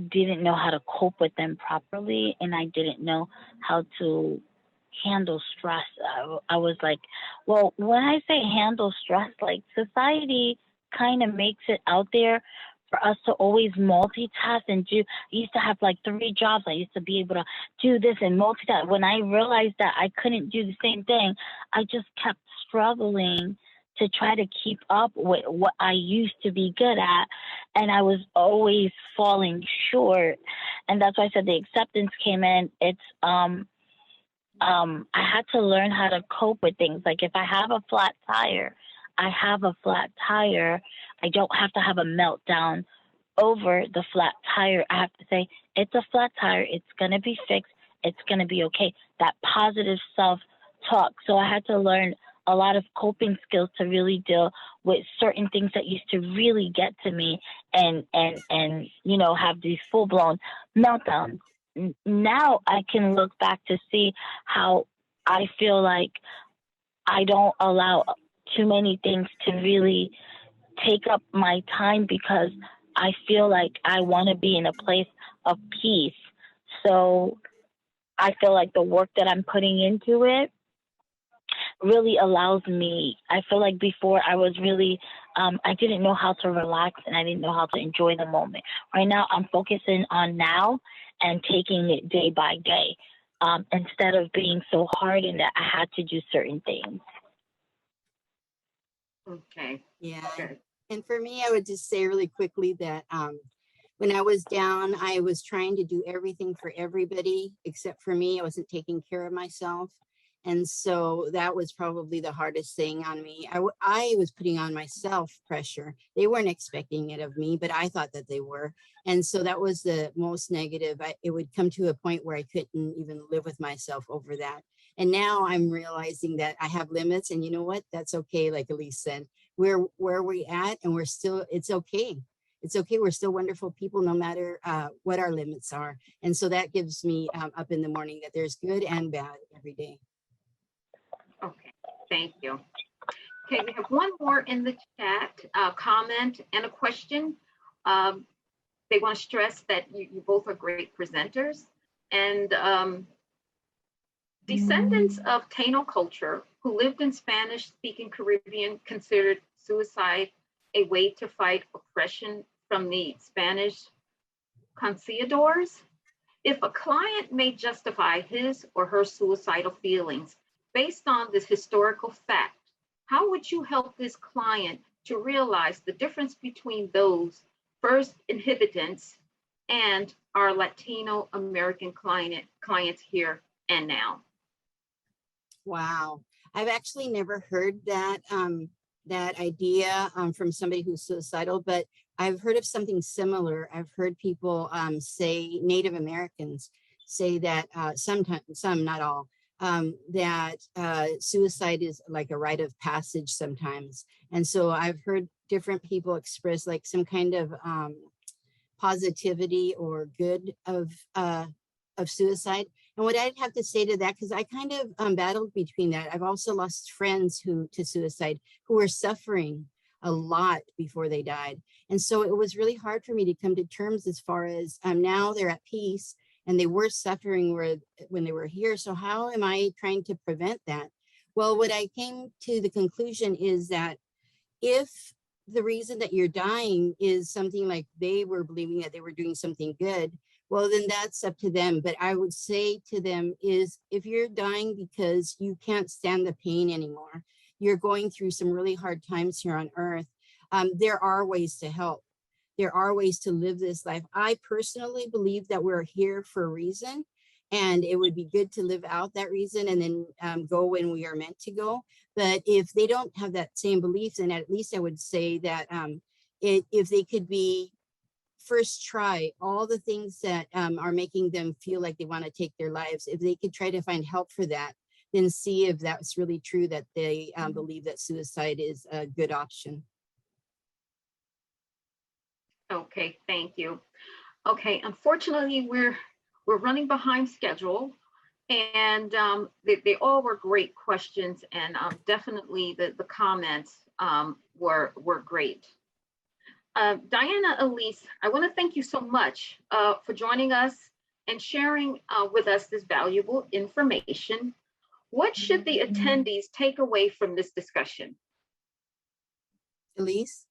Speaker 4: didn't know how to cope with them properly, and I didn't know how to handle stress. I was like, well, when I say handle stress, like, society kind of makes it out there for us to always multitask and do. I used to have like 3 jobs. I used to be able to do this and multitask. When I realized that I couldn't do the same thing, I just kept struggling to try to keep up with what I used to be good at. And I was always falling short. And that's why I said the acceptance came in. It's, I had to learn how to cope with things. Like if I have a flat tire, I have a flat tire. I don't have to have a meltdown over the flat tire. I have to say, it's a flat tire. It's going to be fixed. It's going to be okay. That positive self-talk. So I had to learn a lot of coping skills to really deal with certain things that used to really get to me and you know, have these full-blown meltdowns. Now I can look back to see how I feel like I don't allow too many things to really take up my time because I feel like I want to be in a place of peace. So I feel like the work that I'm putting into it really allows me. I feel like before I was really, I didn't know how to relax and I didn't know how to enjoy the moment. Right now, I'm focusing on now and taking it day by day instead of being so hard in that I had to do certain things.
Speaker 1: Okay.
Speaker 2: Yeah.
Speaker 1: Good.
Speaker 2: And for me, I would just say really quickly that when I was down, I was trying to do everything for everybody except for me. I wasn't taking care of myself. And so that was probably the hardest thing on me. I was putting on myself pressure. They weren't expecting it of me, but I thought that they were. And so that was the most negative. It would come to a point where I couldn't even live with myself over that. And now I'm realizing that I have limits, and you know what? That's okay. Like Elise said, where we at, and we're still, it's okay. It's okay. We're still wonderful people, no matter what our limits are. And so that gives me up in the morning that there's good and bad every day.
Speaker 1: Okay, thank you. Okay, we have one more in the chat, comment and a question. They want to stress that you both are great presenters, and descendants of Taino culture who lived in Spanish-speaking Caribbean considered suicide a way to fight oppression from the Spanish conquistadors. If a client may justify his or her suicidal feelings based on this historical fact, how would you help this client to realize the difference between those first inhabitants and our Latino American clients here and now?
Speaker 2: Wow. I've actually never heard that that idea from somebody who's suicidal, but I've heard of something similar. I've heard people say, Native Americans say that sometimes, some, not all, that suicide is like a rite of passage sometimes. And so I've heard different people express like some kind of positivity or good of suicide. And what I'd have to say to that, because I kind of battled between that. I've also lost friends to suicide who were suffering a lot before they died. And so it was really hard for me to come to terms as far as now they're at peace and they were suffering when they were here. So how am I trying to prevent that? Well, what I came to the conclusion is that if the reason that you're dying is something like they were believing that they were doing something good, well, then that's up to them. But I would say to them is if you're dying because you can't stand the pain anymore, you're going through some really hard times here on earth, there are ways to help. There are ways to live this life. I personally believe that we're here for a reason, and it would be good to live out that reason and then go when we are meant to go. But if they don't have that same belief, then at least I would say that if they could be first try all the things that are making them feel like they want to take their lives, if they could try to find help for that, then see if that's really true that they believe that suicide is a good option.
Speaker 1: Okay, thank you. Okay, unfortunately, we're running behind schedule, and they all were great questions, and definitely the comments were great. Diana, Elise, I want to thank you so much for joining us and sharing with us this valuable information. What should the attendees take away from this discussion?
Speaker 2: Elise?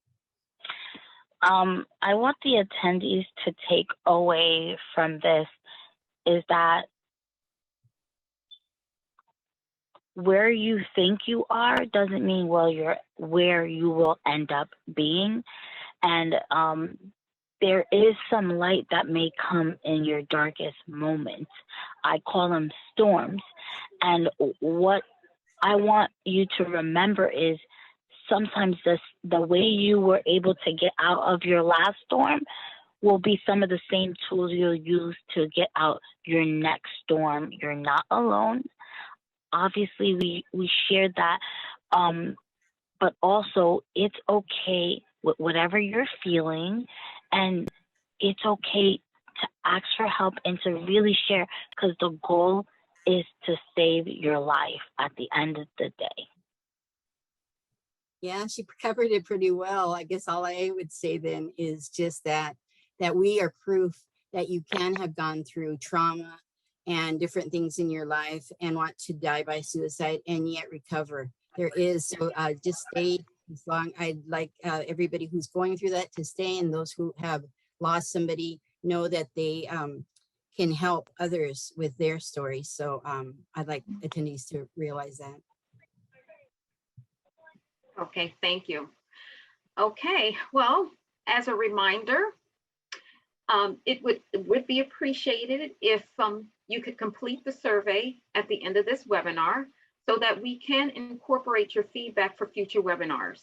Speaker 4: I want the attendees to take away from this is that where you think you are doesn't mean you're where you will end up being. And there is some light that may come in your darkest moments. I call them storms. And what I want you to remember is sometimes the way you were able to get out of your last storm will be some of the same tools you'll use to get out your next storm. You're not alone. Obviously, we shared that, but also it's okay with whatever you're feeling, and it's okay to ask for help and to really share, because the goal is to save your life at the end of the day.
Speaker 2: Yeah, she covered it pretty well. I guess all I would say then is just that we are proof that you can have gone through trauma and different things in your life and want to die by suicide and yet recover. There is, so just stay as long. I'd like everybody who's going through that to stay, and those who have lost somebody know that they can help others with their story. So I'd like attendees to realize that.
Speaker 1: Okay, thank you. Okay, well, as a reminder, it would be appreciated if you could complete the survey at the end of this webinar so that we can incorporate your feedback for future webinars.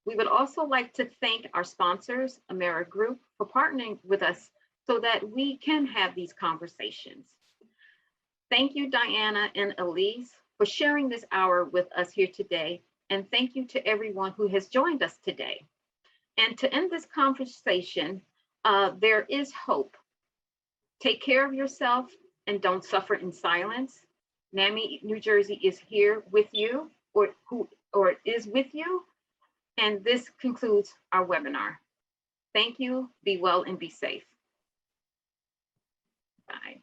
Speaker 1: We would also like to thank our sponsors, Amera Group, for partnering with us so that we can have these conversations. Thank you, Diana and Elise, for sharing this hour with us here today. And thank you to everyone who has joined us today. And to end this conversation, there is hope. Take care of yourself and don't suffer in silence. NAMI New Jersey is here with you, or is with you. And this concludes our webinar. Thank you, be well and be safe. Bye.